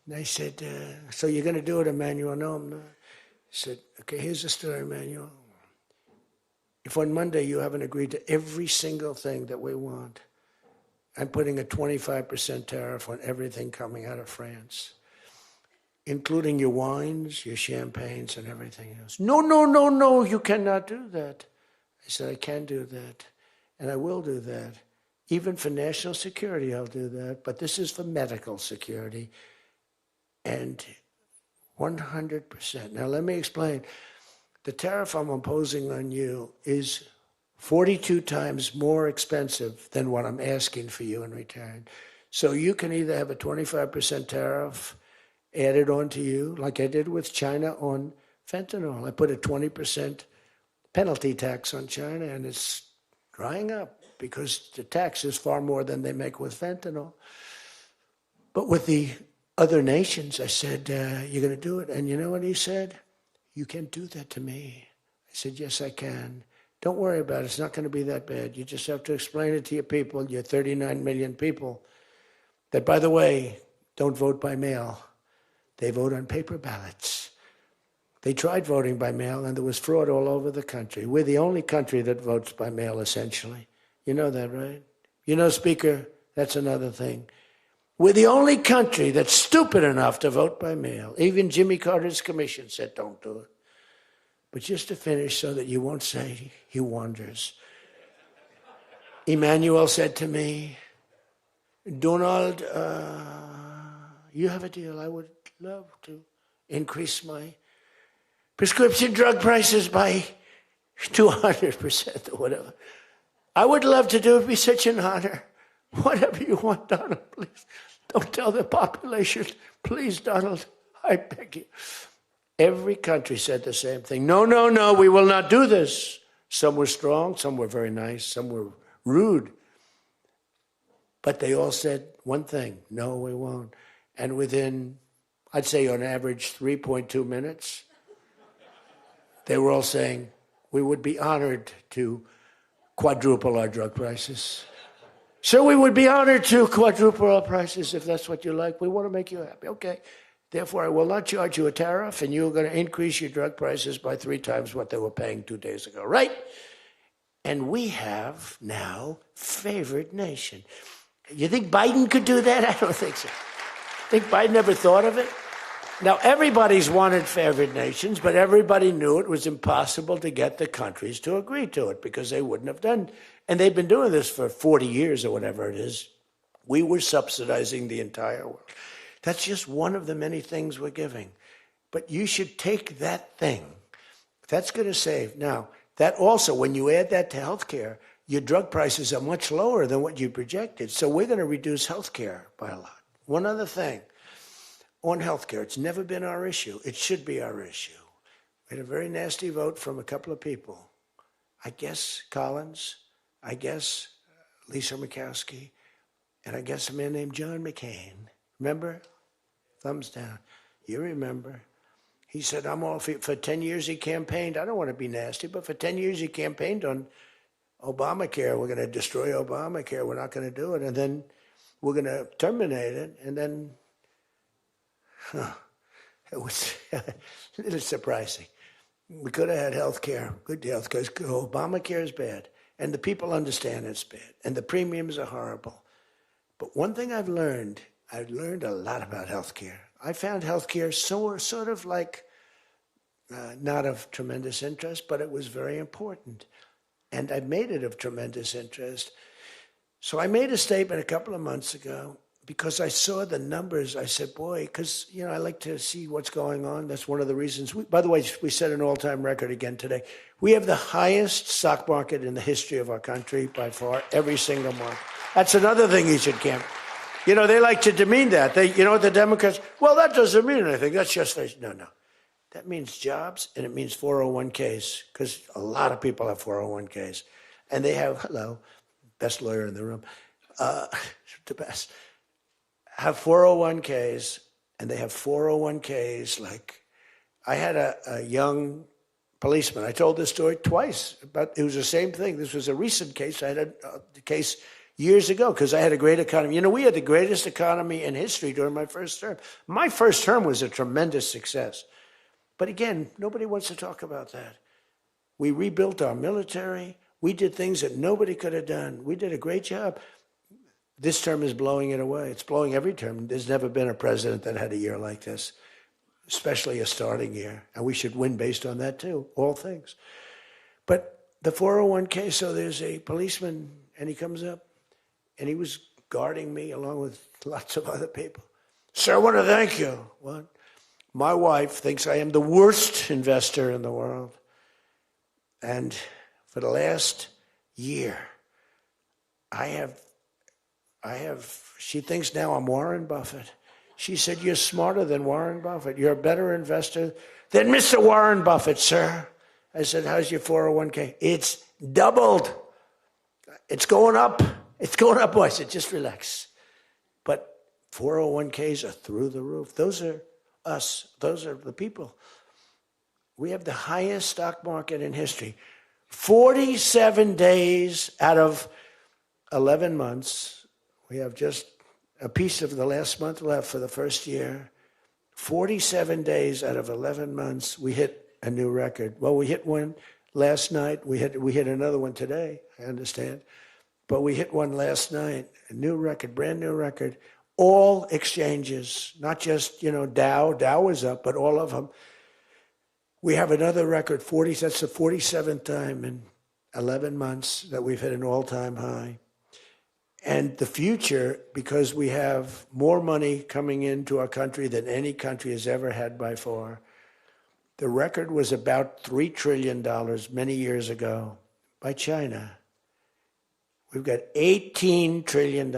And I said, so you're going to do it, Emmanuel? No, I'm not. I said, okay, here's the story, Emmanuel. If on Monday you haven't agreed to every single thing that we want, I'm putting a 25% tariff on everything coming out of France, including your wines, your champagnes, and everything else. No, you cannot do that. I said, I can do that, and I will do that. Even for national security, I'll do that, but this is for medical security, and 100%. Now, let me explain. The tariff I'm imposing on you is 42 times more expensive than what I'm asking for you in return. So you can either have a 25% tariff added on to you, like I did with China on fentanyl. I put a 20% penalty tax on China, and it's drying up because the tax is far more than they make with fentanyl. But with the other nations, I said, you're going to do it. And you know what he said? You can't do that to me. I said, yes, I can. Don't worry about it. It's not going to be that bad. You just have to explain it to your people, your 39 million people, that, by the way, don't vote by mail. They vote on paper ballots. They tried voting by mail, and there was fraud all over the country. We're the only country that votes by mail, essentially. You know that, right? You know, Speaker, that's another thing. We're the only country that's stupid enough to vote by mail. Even Jimmy Carter's commission said, don't do it. But just to finish so that you won't say he wanders. Emmanuel said to me, Donald, you have a deal. I would love to increase my prescription drug prices by 200% or whatever. I would love to do it. It would be such an honor. Whatever you want, Donald, please. Don't tell the population. Please, Donald, I beg you. Every country said the same thing. No, we will not do this. Some were strong, some were very nice, some were rude. But they all said one thing, no, we won't. And within, I'd say on average, 3.2 minutes, they were all saying, we would be honored to quadruple our drug prices. So we would be honored to quadruple our prices if that's what you like. We want to make you happy. Okay. Therefore, I will not charge you a tariff, and you're going to increase your drug prices by 3 times what they were paying 2 days ago, right? And we have now favored nation. You think Biden could do that? I don't think so. Think Biden ever thought of it? Now, everybody's wanted favored nations, but everybody knew it was impossible to get the countries to agree to it because they wouldn't have done. And they've been doing this for 40 years or whatever it is. We were subsidizing the entire world. That's just one of the many things we're giving. But you should take that thing. That's going to save. Now, that also, when you add that to healthcare, your drug prices are much lower than what you projected. So we're going to reduce healthcare by a lot. One other thing. On healthcare, it's never been our issue. It should be our issue. We had a very nasty vote from a couple of people. I guess Collins, I guess Lisa Murkowski, and I guess a man named John McCain. Remember? Thumbs down. You remember. He said, I'm all for 10 years he campaigned. I don't want to be nasty, but for 10 years he campaigned on Obamacare. We're going to destroy Obamacare. We're not going to do it. And then we're going to terminate it. And then, it was a little surprising. We could have had health care, good health care. Obamacare is bad. And the people understand it's bad. And the premiums are horrible. But one thing I've learned a lot about healthcare. I found healthcare sort of like not of tremendous interest, but it was very important. And I made it of tremendous interest. So I made a statement a couple of months ago because I saw the numbers. I said, boy, because, I like to see what's going on. That's one of the reasons. By the way, we set an all-time record again today. We have the highest stock market in the history of our country by far, every single month. That's another thing you should camp. They like to demean that. The Democrats, well, that doesn't mean anything. That's just, no. That means jobs, and it means 401ks, because a lot of people have 401ks. And they have, hello, best lawyer in the room, the best, have 401ks, and they have 401ks like, I had a young policeman. I told this story twice, but it was the same thing. This was a recent case. I had a case years ago because I had a great economy. You know, we had the greatest economy in history during my first term. My first term was a tremendous success. But again, nobody wants to talk about that. We rebuilt our military. We did things that nobody could have done. We did a great job. This term is blowing it away. It's blowing every term. There's never been a president that had a year like this, especially a starting year. And we should win based on that too, all things. But the 401k, so there's a policeman, and he comes up, and he was guarding me along with lots of other people. Sir, I want to thank you. What? My wife thinks I am the worst investor in the world. And for the last year, she thinks now I'm Warren Buffett. She said, you're smarter than Warren Buffett. You're a better investor than Mr. Warren Buffett, sir. I said, how's your 401k? It's doubled. It's going up. It's going up. I said, just relax. But 401ks are through the roof. Those are us. Those are the people. We have the highest stock market in history. 47 days out of 11 months. We have just a piece of the last month left for the first year. 47 days out of 11 months, we hit a new record. Well, we hit one last night. We hit another one today, I understand. But we hit one last night, a new record, brand new record. All exchanges, not just, Dow. Dow was up, but all of them. We have another record, that's the 47th time in 11 months that we've hit an all-time high. And the future, because we have more money coming into our country than any country has ever had by far. The record was about $3 trillion many years ago by China. We've got $18 trillion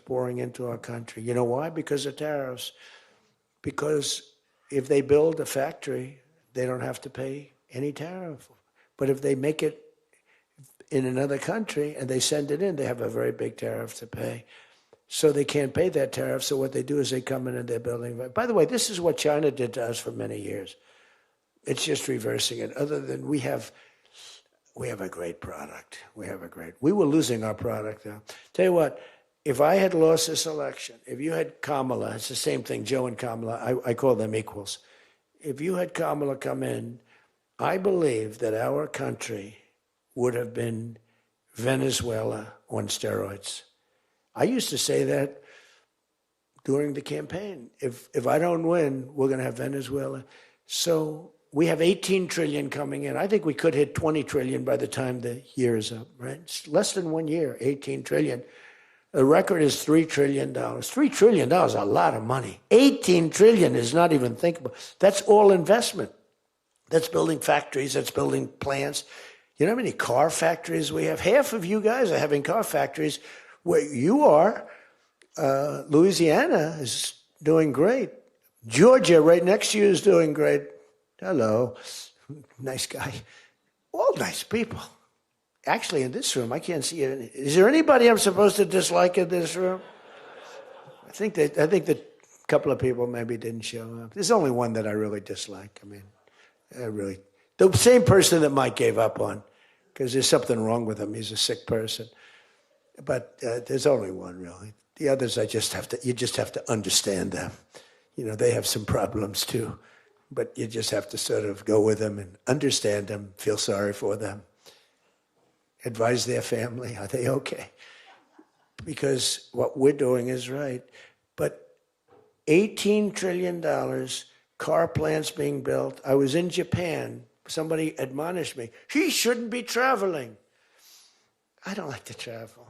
pouring into our country. You know why? Because of tariffs. Because if they build a factory, they don't have to pay any tariff. But if they make it in another country and they send it in, they have a very big tariff to pay. So they can't pay that tariff. So what they do is they come in and they're building. By the way, this is what China did to us for many years. It's just reversing it. Other than we have a great product. We were losing our product though. Tell you what, if I had lost this election, if you had Kamala, it's the same thing, Joe and Kamala, I call them equals. If you had Kamala come in, I believe that our country would have been Venezuela on steroids. I used to say that during the campaign. If I don't win, we're going to have Venezuela. So we have 18 trillion coming in. I think we could hit 20 trillion by the time the year is up, right? It's less than 1 year, 18 trillion. The record is $3 trillion. $3 trillion is a lot of money. 18 trillion is not even thinkable. That's all investment. That's building factories. That's building plants. You know how many car factories we have? Half of you guys are having car factories. Where you are, Louisiana is doing great. Georgia, right next to you, is doing great. Hello. Nice guy. All nice people. Actually, in this room, I can't see it. Is there anybody I'm supposed to dislike in this room? I think that a couple of people maybe didn't show up. There's only one that I really dislike. I mean, the same person that Mike gave up on, because there's something wrong with him. He's a sick person. But there's only one, really. The others, you just have to understand them. They have some problems too. But you just have to sort of go with them and understand them, feel sorry for them, advise their family, are they okay? Because what we're doing is right. But $18 trillion, car plants being built. I was in Japan. Somebody admonished me, he shouldn't be traveling. I don't like to travel.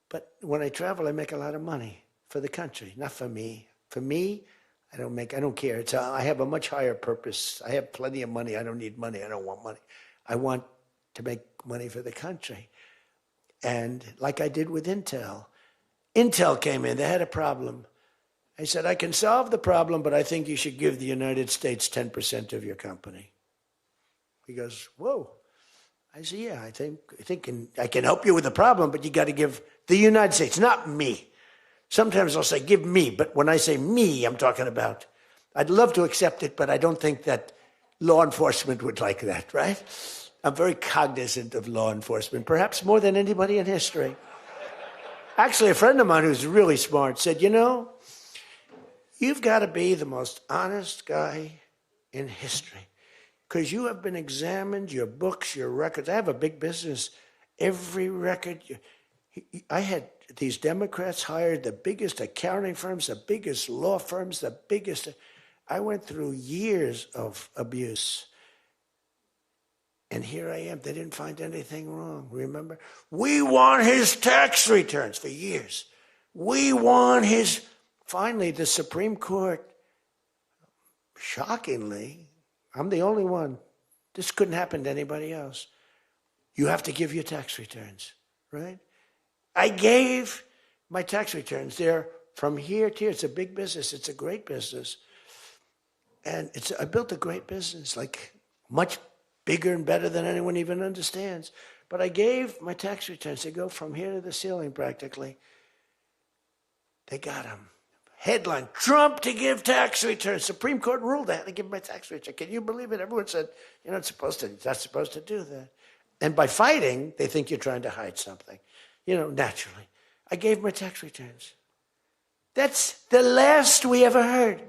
But when I travel, I make a lot of money for the country, not for me. For me, I don't care. I have a much higher purpose. I have plenty of money. I don't need money. I don't want money. I want to make money for the country. And like I did with Intel. Intel came in. They had a problem. I said, I can solve the problem, but I think you should give the United States 10% of your company. He goes, whoa. I said, yeah, I think I can help you with the problem, but you got to give the United States, not me. Sometimes I'll say, give me, but when I say me, I'm talking about, I'd love to accept it, but I don't think that law enforcement would like that, right? I'm very cognizant of law enforcement, perhaps more than anybody in history. Actually, a friend of mine who's really smart said, you know, you've got to be the most honest guy in history because you have been examined, your books, your records. I have a big business. Every record, I had these Democrats hired the biggest accounting firms, the biggest law firms, the biggest. I went through years of abuse. And here I am. They didn't find anything wrong, remember? We want his tax returns for years. We want his... Finally, the Supreme Court, shockingly, I'm the only one. This couldn't happen to anybody else. You have to give your tax returns, right? I gave my tax returns. They're from here to here. It's a big business. It's a great business. And I built a great business, like much bigger and better than anyone even understands. But I gave my tax returns. They go from here to the ceiling practically. They got them. Headline, Trump to give tax returns. Supreme Court ruled I had to give my tax return. Can you believe it? Everyone said, you're not supposed to do that. And by fighting, they think you're trying to hide something. You know, naturally. I gave my tax returns. That's the last we ever heard.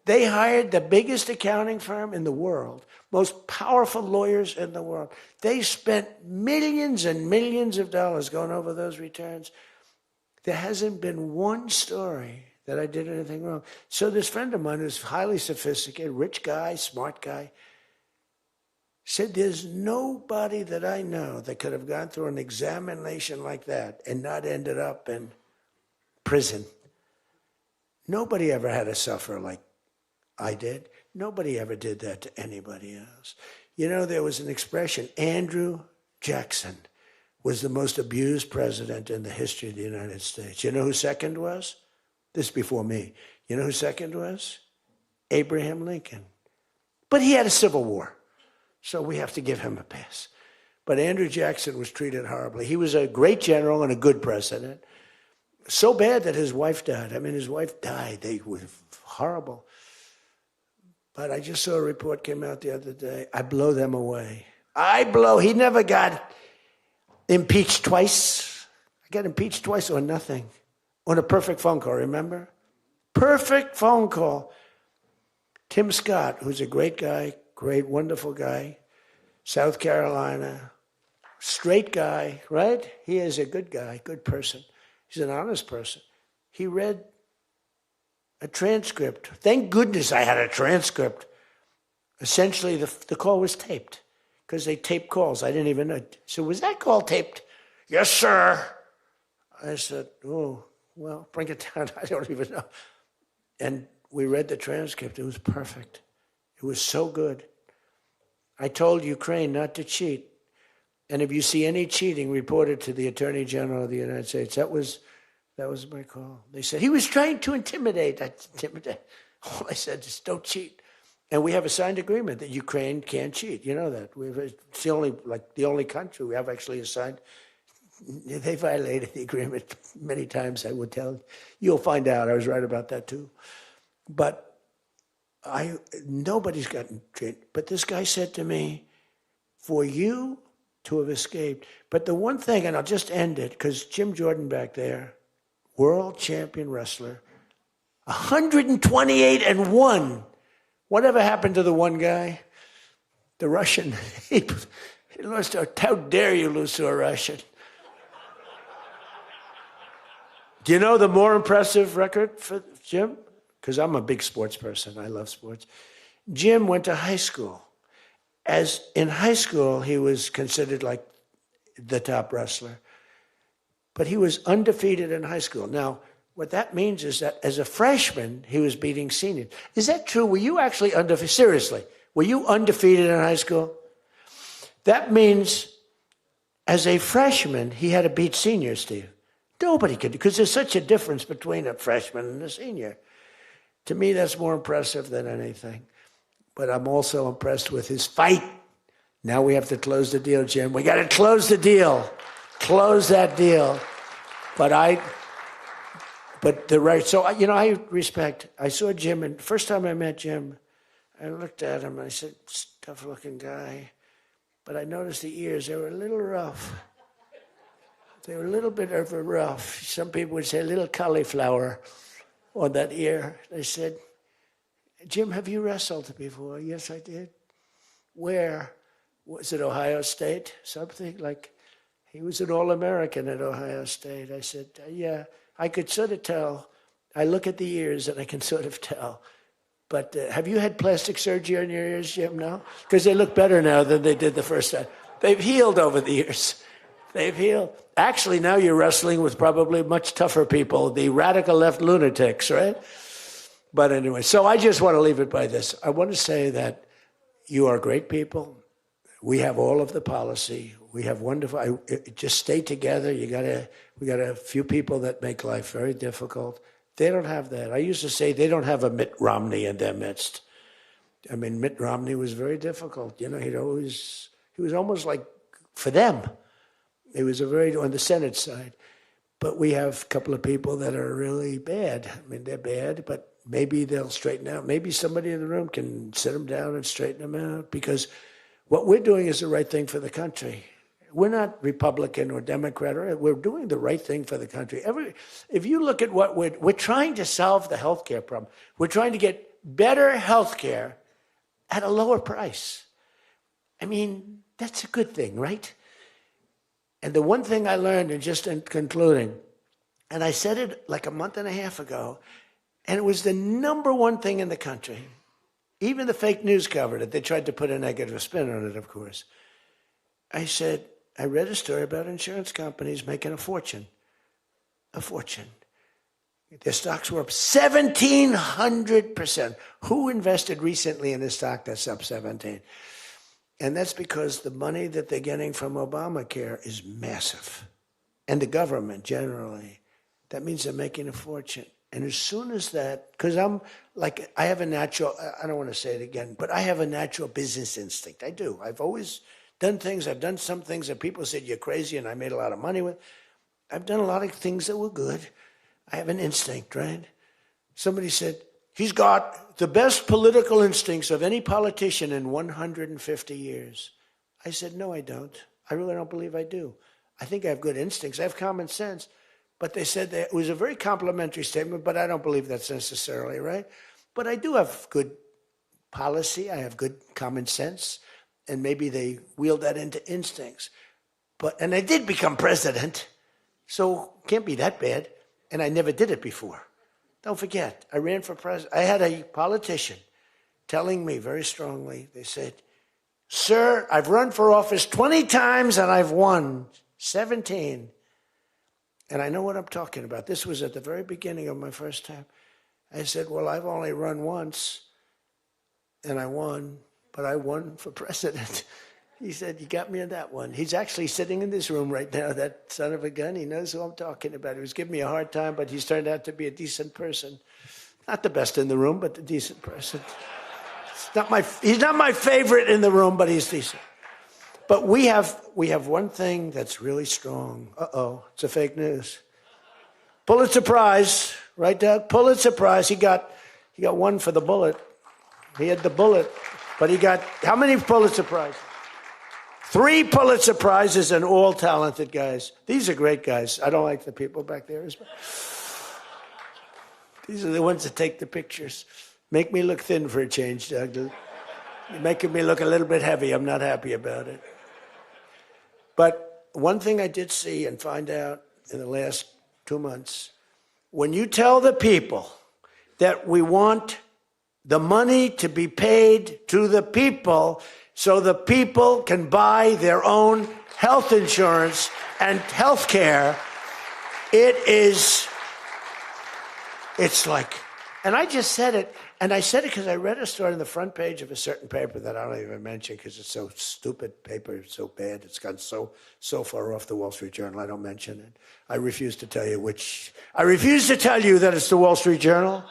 They hired the biggest accounting firm in the world, most powerful lawyers in the world. They spent millions and millions of dollars going over those returns. There hasn't been one story that I did anything wrong. So this friend of mine who's highly sophisticated, rich guy, smart guy, said there's nobody that I know that could have gone through an examination like that and not ended up in prison. Nobody ever had to suffer like I did. Nobody ever did that to anybody else. You know, there was an expression, Andrew Jackson was the most abused president in the history of the United States. You know who second was? This is before me. You know who second was? Abraham Lincoln. But he had a civil war, so we have to give him a pass. But Andrew Jackson was treated horribly. He was a great general and a good president. So bad that his wife died. I mean, his wife died. They were horrible. But I just saw a report came out the other day. I blow them away. He never got impeached twice. I got impeached twice or nothing. On a perfect phone call, remember? Perfect phone call. Tim Scott, who's a great guy, great, wonderful guy, South Carolina, straight guy, right? He is a good guy, good person. He's an honest person. He read a transcript. Thank goodness I had a transcript. Essentially, the call was taped because they tape calls. I didn't even know. So was that call taped? Yes, sir. I said, oh, well, bring it down. I don't even know. And we read the transcript. It was perfect. It was so good. I told Ukraine not to cheat. And if you see any cheating, report it to the Attorney General of the United States. That was my call. They said, he was trying to intimidate. All I said is, don't cheat. And we have a signed agreement that Ukraine can't cheat. You know that. It's the only country we have actually a signed. They violated the agreement many times, I would tell. You'll find out. I was right about that too. But nobody's gotten cheated. But this guy said to me, for you to have escaped. But the one thing, and I'll just end it, because Jim Jordan back there, world champion wrestler, 128-1. Whatever happened to the one guy? The Russian. He lost to, how dare you lose to a Russian? Do you know the more impressive record for Jim? Because I'm a big sports person. I love sports. Jim went to high school. As in high school, he was considered like the top wrestler. But he was undefeated in high school. Now, what that means is that as a freshman, he was beating seniors. Is that true? Were you actually undefeated? Seriously, were you undefeated in high school? That means as a freshman, he had to beat seniors, Steve. Nobody could, because there's such a difference between a freshman and a senior. To me, that's more impressive than anything. But I'm also impressed with his fight. Now we have to close the deal, Jim. We got to close the deal. Close that deal. So, I respect. I saw Jim, and first time I met Jim, I looked at him and I said, tough-looking guy. But I noticed the ears, they were a little rough. They were a little bit of a rough. Some people would say a little cauliflower on that ear. They said, Jim, have you wrestled before? Yes, I did. Where? Was it Ohio State? Something like, he was an All-American at Ohio State. I said, yeah, I could sort of tell. I look at the ears and I can sort of tell. But have you had plastic surgery on your ears, Jim? No? Because they look better now than they did the first time. They've healed over the years. They've healed. Actually, now you're wrestling with probably much tougher people, the radical left lunatics, right? But anyway, so I just want to leave it by this. I want to say that you are great people. We have all of the policy. We have wonderful, just stay together. We got a few people that make life very difficult. They don't have that. I used to say they don't have a Mitt Romney in their midst. I mean, Mitt Romney was very difficult. You know, he was almost like, for them, he was on the Senate side. But we have a couple of people that are really bad. I mean, they're bad, but maybe they'll straighten out. Maybe somebody in the room can sit them down and straighten them out, because what we're doing is the right thing for the country. We're not Republican or Democrat. We're doing the right thing for the country. If you look at what we're trying to solve the healthcare problem. We're trying to get better healthcare at a lower price. I mean, that's a good thing, right? And the one thing I learned, and just in concluding, and I said it like a month and a half ago, and it was the number one thing in the country. Even the fake news covered it. They tried to put a negative spin on it, of course. I said, I read a story about insurance companies making a fortune. A fortune. Their stocks were up 1,700%. Who invested recently in a stock that's up 17? And that's because the money that they're getting from Obamacare is massive. And the government generally. That means they're making a fortune. And as soon as that, because I have a natural, I don't want to say it again, but I have a natural business instinct. I do. I've always done things. I've done some things that people said you're crazy and I made a lot of money with. I've done a lot of things that were good. I have an instinct, right? Somebody said, he's got the best political instincts of any politician in 150 years. I said, no, I don't. I really don't believe I do. I think I have good instincts. I have common sense. But they said that it was a very complimentary statement, but I don't believe that's necessarily right. But I do have good policy. I have good common sense. And maybe they wheeled that into instincts. And I did become president, so can't be that bad. And I never did it before. Don't forget, I ran for president. I had a politician telling me very strongly, they said, sir, I've run for office 20 times and I've won 17. And I know what I'm talking about. This was at the very beginning of my first time. I said, well, I've only run once and I won, but I won for president. He said, you got me in that one. He's actually sitting in this room right now, that son of a gun. He knows who I'm talking about. He was giving me a hard time, but he's turned out to be a decent person. Not the best in the room, but a decent person. He's not my favorite in the room, but he's decent. But we have one thing that's really strong. Uh-oh, it's a fake news. Pulitzer Prize, right, Doug? Pulitzer Prize. He got one for the bullet. He had the bullet, but he got how many Pulitzer Prizes? 3 Pulitzer Prizes, and all talented guys. These are great guys. I don't like the people back there. These are the ones that take the pictures. Make me look thin for a change, Doug. You're making me look a little bit heavy. I'm not happy about it. But one thing I did see and find out in the last 2 months, when you tell the people that we want the money to be paid to the people so the people can buy their own health insurance and health care, it's like And I just said it, and I said it because I read a story on the front page of a certain paper that I don't even mention because it's so stupid paper, it's so bad, it's gone so far off the Wall Street Journal, I don't mention it. I refuse to tell you that it's the Wall Street Journal.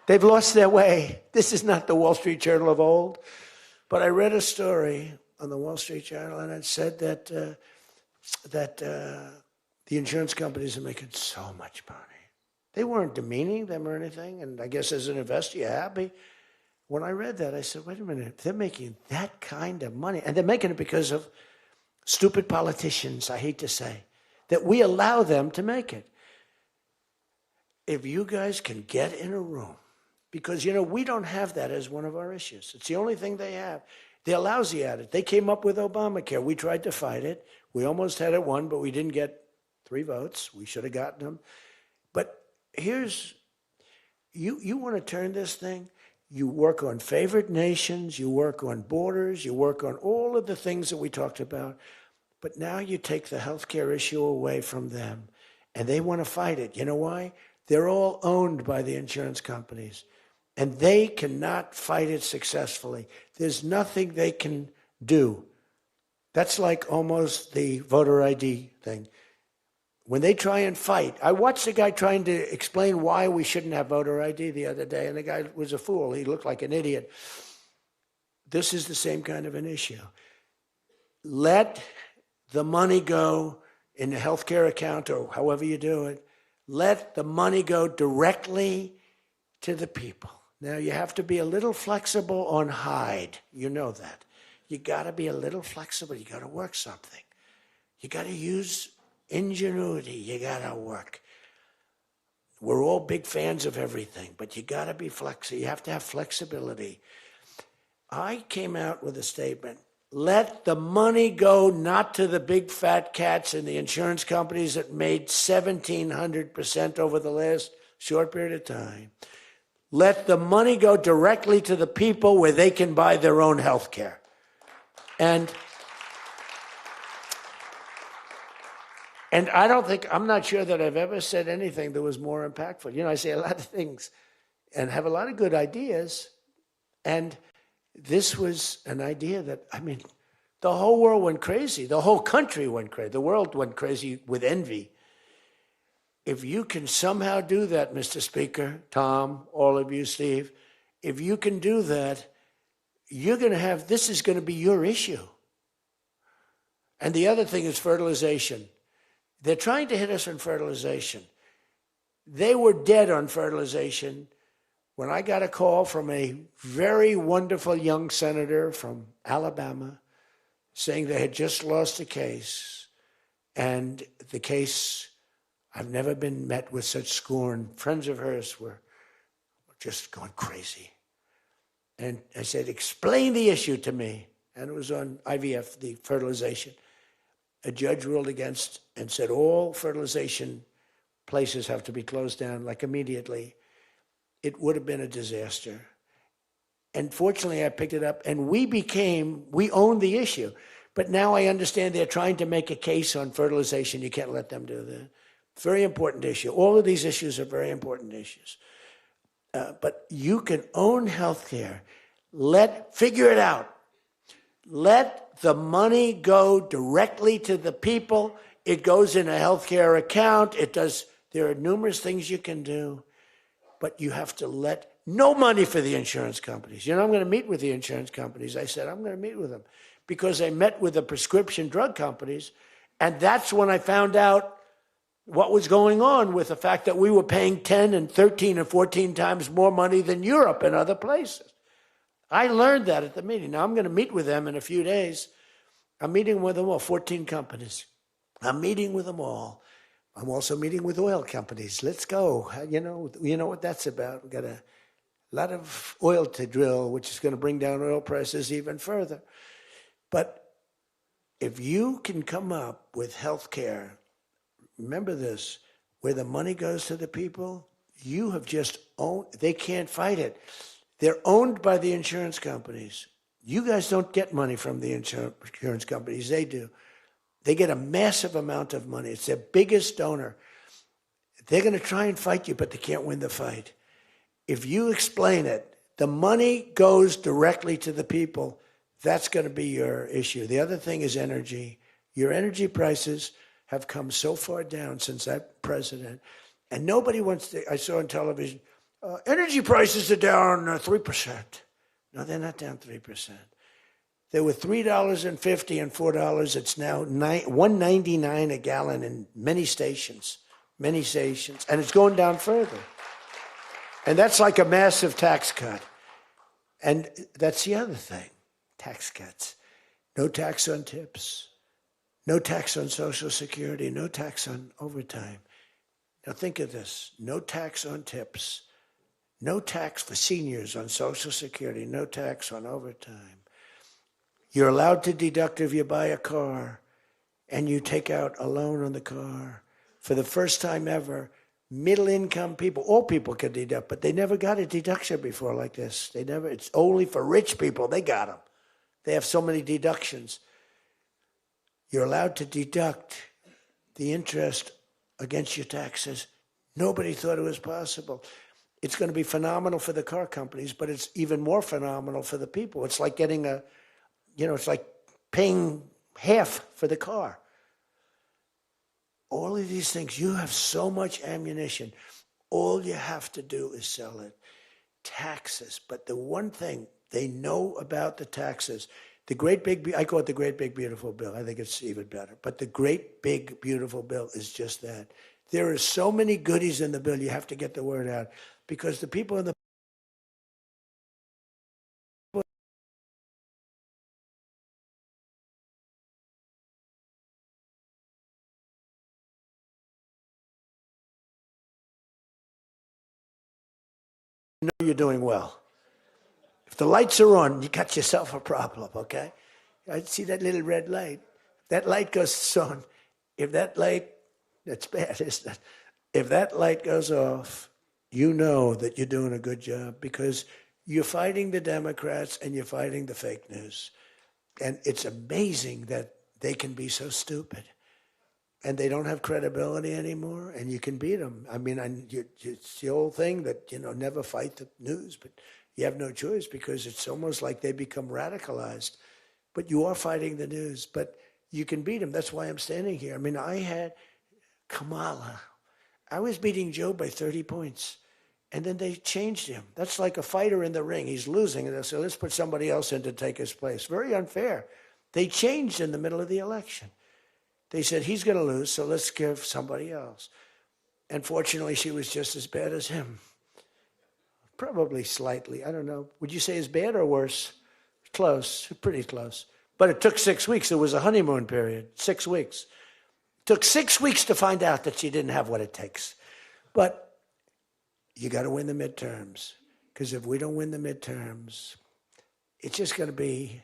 They've lost their way. This is not the Wall Street Journal of old. But I read a story on the Wall Street Journal, and it said that the insurance companies are making so much money. They weren't demeaning them or anything, and I guess as an investor, you're happy. When I read that, I said, wait a minute, they're making that kind of money, and they're making it because of stupid politicians, I hate to say, that we allow them to make it. If you guys can get in a room, because, we don't have that as one of our issues. It's the only thing they have. They're lousy at it. They came up with Obamacare. We tried to fight it. We almost had it won, but we didn't get 3 votes. We should have gotten them. But here's, you want to turn this thing, you work on favored nations, you work on borders, you work on all of the things that we talked about, but now you take the healthcare issue away from them, and they want to fight it. You know why? They're all owned by the insurance companies, and they cannot fight it successfully. There's nothing they can do. That's like almost the voter ID thing. When they try and fight, I watched a guy trying to explain why we shouldn't have voter ID the other day, and the guy was a fool. He looked like an idiot. This is the same kind of an issue. Let the money go in the healthcare account or however you do it. Let the money go directly to the people. Now, you have to be a little flexible on Hyde. You know that. You got to be a little flexible. You got to work something. You got to use ingenuity. You got to work. We're all big fans of everything, but you got to be flexible. You have to have flexibility. I came out with a statement. Let the money go not to the big fat cats in the insurance companies that made 1,700% over the last short period of time. Let the money go directly to the people where they can buy their own health care. And I'm not sure that I've ever said anything that was more impactful. I say a lot of things and have a lot of good ideas. And this was an idea that, the whole world went crazy. The whole country went crazy. The world went crazy with envy. If you can somehow do that, Mr. Speaker, Tom, all of you, Steve, if you can do that, this is going to be your issue. And the other thing is fertilization. They're trying to hit us on fertilization. They were dead on fertilization when I got a call from a very wonderful young senator from Alabama saying they had just lost a case. And the case, I've never been met with such scorn. Friends of hers were just going crazy. And I said, explain the issue to me. And it was on IVF, the fertilization. A judge ruled against and said all fertilization places have to be closed down, like immediately. It would have been a disaster. And fortunately, I picked it up, and we owned the issue. But now I understand they're trying to make a case on fertilization. You can't let them do that. Very important issue. All of these issues are very important issues. But you can own healthcare. Figure it out. Let the money go directly to the people. It goes in a healthcare account. There are numerous things you can do, but you have to let no money for the insurance companies. I'm going to meet with the insurance companies. I said, I'm going to meet with them because I met with the prescription drug companies. And that's when I found out what was going on with the fact that we were paying 10 and 13 and 14 times more money than Europe and other places. I learned that at the meeting. Now, I'm going to meet with them in a few days. I'm meeting with them all, 14 companies. I'm meeting with them all. I'm also meeting with oil companies. Let's go. You know what that's about. We've got a lot of oil to drill, which is going to bring down oil prices even further. But if you can come up with health care, remember this, where the money goes to the people, you have just owned, they can't fight it. They're owned by the insurance companies. You guys don't get money from the insurance companies. They do. They get a massive amount of money. It's their biggest donor. They're going to try and fight you, but they can't win the fight. If you explain it, the money goes directly to the people. That's going to be your issue. The other thing is energy. Your energy prices have come so far down since that president. And nobody wants to, I saw on television, energy prices are down 3%. No, they're not down 3%. They were $3.50 and $4. It's now $1.99 a gallon in many stations, and it's going down further. And that's like a massive tax cut. And that's the other thing, tax cuts. No tax on tips, no tax on Social Security, no tax on overtime. Now think of this, no tax on tips, no tax for seniors on Social Security, no tax on overtime. You're allowed to deduct if you buy a car and you take out a loan on the car. For the first time ever, middle-income people, all people can deduct, but they never got a deduction before like this. It's only for rich people, they got them. They have so many deductions. You're allowed to deduct the interest against your taxes. Nobody thought it was possible. It's going to be phenomenal for the car companies, but it's even more phenomenal for the people. It's like getting it's like paying half for the car. All of these things, you have so much ammunition. All you have to do is sell it. Taxes. But the one thing they know about the taxes, I call it the great big beautiful bill. I think it's even better. But the great big beautiful bill is just that. There are so many goodies in the bill, you have to get the word out. Because the people in the know you're doing well. If the lights are on, you got yourself a problem, okay? I see that little red light. That light goes on. If that light, that's bad, isn't it? If that light goes off, you know that you're doing a good job because you're fighting the Democrats and you're fighting the fake news. And it's amazing that they can be so stupid. And they don't have credibility anymore, and you can beat them. I mean, it's the old thing that, never fight the news, but you have no choice because it's almost like they become radicalized. But you are fighting the news, but you can beat them. That's why I'm standing here. I mean, I had Kamala. I was beating Joe by 30 points, and then they changed him. That's like a fighter in the ring. He's losing, and they said, let's put somebody else in to take his place. Very unfair. They changed in the middle of the election. They said, he's going to lose, so let's give somebody else. And fortunately, she was just as bad as him. Probably slightly. I don't know. Would you say as bad or worse? Close. Pretty close. But it took 6 weeks. It was a honeymoon period. 6 weeks. It took 6 weeks to find out that she didn't have what it takes. But you got to win the midterms. Because if we don't win the midterms, it's just going to be,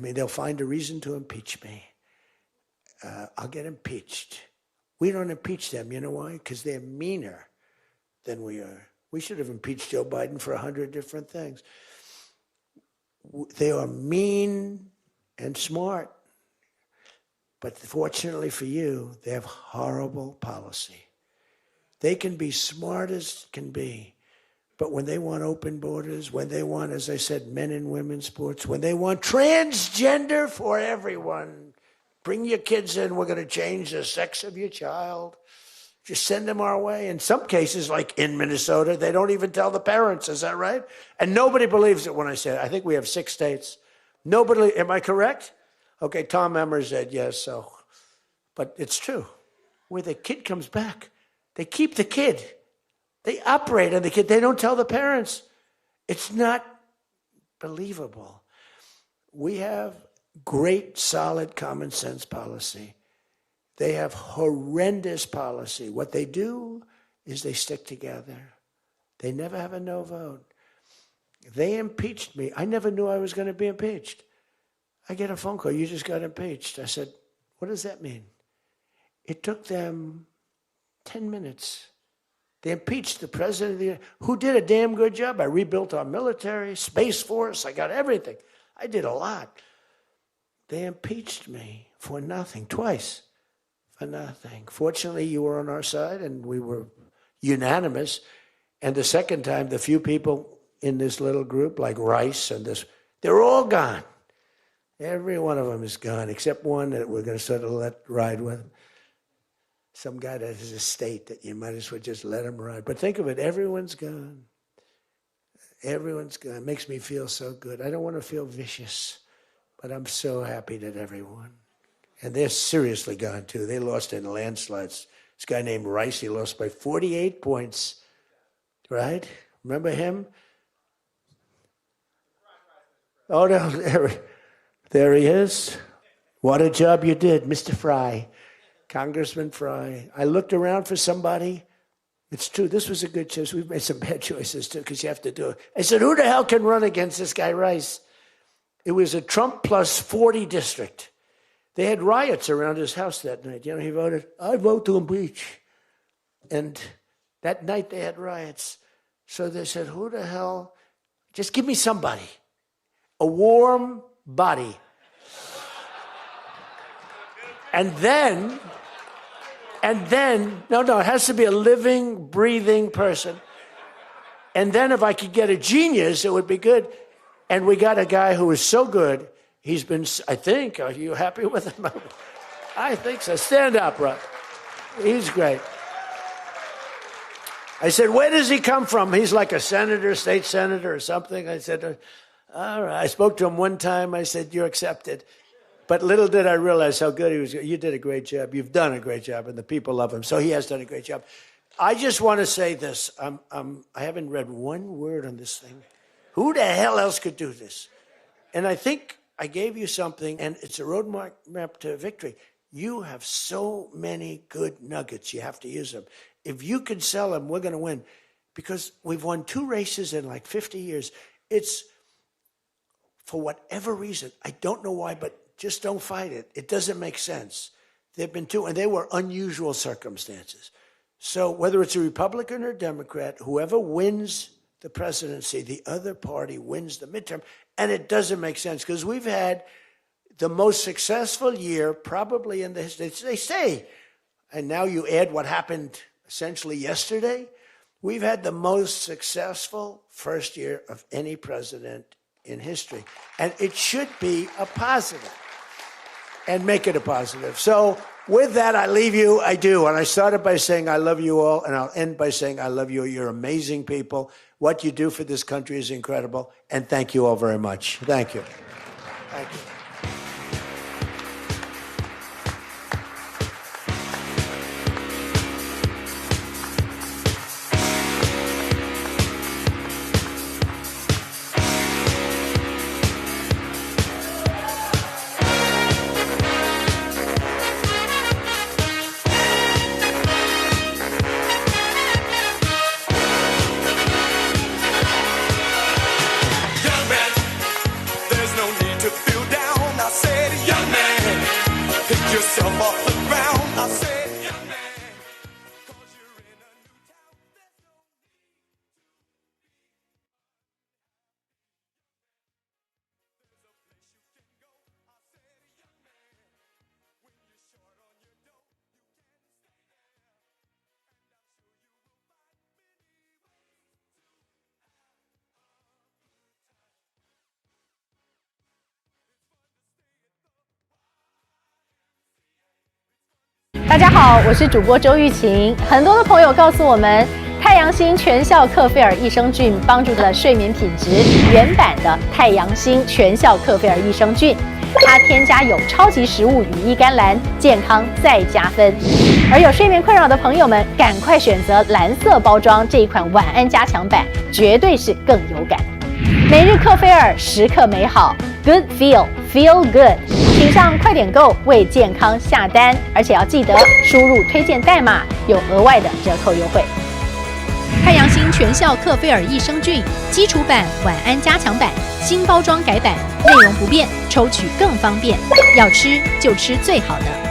they'll find a reason to impeach me. I'll get impeached. We don't impeach them. You know why? Because they're meaner than we are. We should have impeached Joe Biden for 100 different things. They are mean and smart. But fortunately for you, they have horrible policy. They can be smart as can be. But when they want open borders, when they want, as I said, men and women's sports, when they want transgender for everyone, bring your kids in, we're going to change the sex of your child. Just send them our way. In some cases, like in Minnesota, they don't even tell the parents. Is that right? And nobody believes it when I say it. I think we have 6 states. Nobody, am I correct? Okay, Tom Emmer said yes, so. But it's true. Where the kid comes back, they keep the kid. They operate on the kid. They don't tell the parents. It's not believable. We have great, solid, common sense policy. They have horrendous policy. What they do is they stick together. They never have a no vote. They impeached me. I never knew I was going to be impeached. I get a phone call, you just got impeached. I said, what does that mean? It took them 10 minutes. They impeached the president of the United States, who did a damn good job. I rebuilt our military, Space Force, I got everything. I did a lot. They impeached me for nothing, twice, for nothing. Fortunately, you were on our side, and we were unanimous. And the second time, the few people in this little group, like Rice and this, they're all gone. Every one of them is gone, except one that we're going to sort of let ride with. Some guy that has a state that you might as well just let him ride. But think of it, everyone's gone. Everyone's gone. It makes me feel so good. I don't want to feel vicious, but I'm so happy that everyone. And they're seriously gone, too. They lost in landslides. This guy named Rice, he lost by 48 points, right? Remember him? Oh, no, there he is. What a job you did, Mr. Fry. Congressman Fry. I looked around for somebody. It's true, this was a good choice. We've made some bad choices, too, because you have to do it. I said, who the hell can run against this guy, Rice? It was a Trump plus 40 district. They had riots around his house that night. You know, he voted, I vote to impeach. And that night they had riots. So they said, who the hell? Just give me somebody. A warm body. And then, no, it has to be a living, breathing person. And then if I could get a genius, it would be good. And we got a guy who is so good. He's been, I think, are you happy with him? I think so. Stand up, bro. He's great. I said, where does he come from? He's like a senator, state senator or something. I said, all right. I spoke to him one time. I said, you're accepted. But little did I realize how good he was. You did a great job. You've done a great job, and the people love him. So he has done a great job. I just want to say this. I haven't read one word on this thing. Who the hell else could do this? And I think I gave you something, and it's a roadmap to victory. You have so many good nuggets. You have to use them. If you can sell them, we're going to win. Because we've won 2 races in like 50 years. It's, for whatever reason, I don't know why, but just don't fight it. It doesn't make sense. There've been 2, and they were unusual circumstances. So whether it's a Republican or Democrat, whoever wins the presidency, the other party wins the midterm. And it doesn't make sense because we've had the most successful year probably in the history. They say, and now you add what happened essentially yesterday, we've had the most successful first year of any president in history. And it should be a positive. And make it a positive. So with that, I leave you. I do. And I started by saying I love you all, and I'll end by saying I love you. You're amazing people. What you do for this country is incredible. And thank you all very much. Thank you. Thank you.大家好，我是主播周玉琴。很多的朋友告诉我们，太阳星全效克菲尔益生菌帮助了睡眠品质。原版的太阳星全效克菲尔益生菌，它添加有超级食物羽衣甘蓝，健康再加分。而有睡眠困扰的朋友们，赶快选择蓝色包装这一款晚安加强版，绝对是更有感。每日克菲尔，时刻美好 ，Good Feel Good。请上快点购为健康下单，而且要记得输入推荐代码，有额外的折扣优惠。太阳星全效克菲尔益生菌基础版、晚安加强版新包装改版，内容不变，抽取更方便。要吃就吃最好的。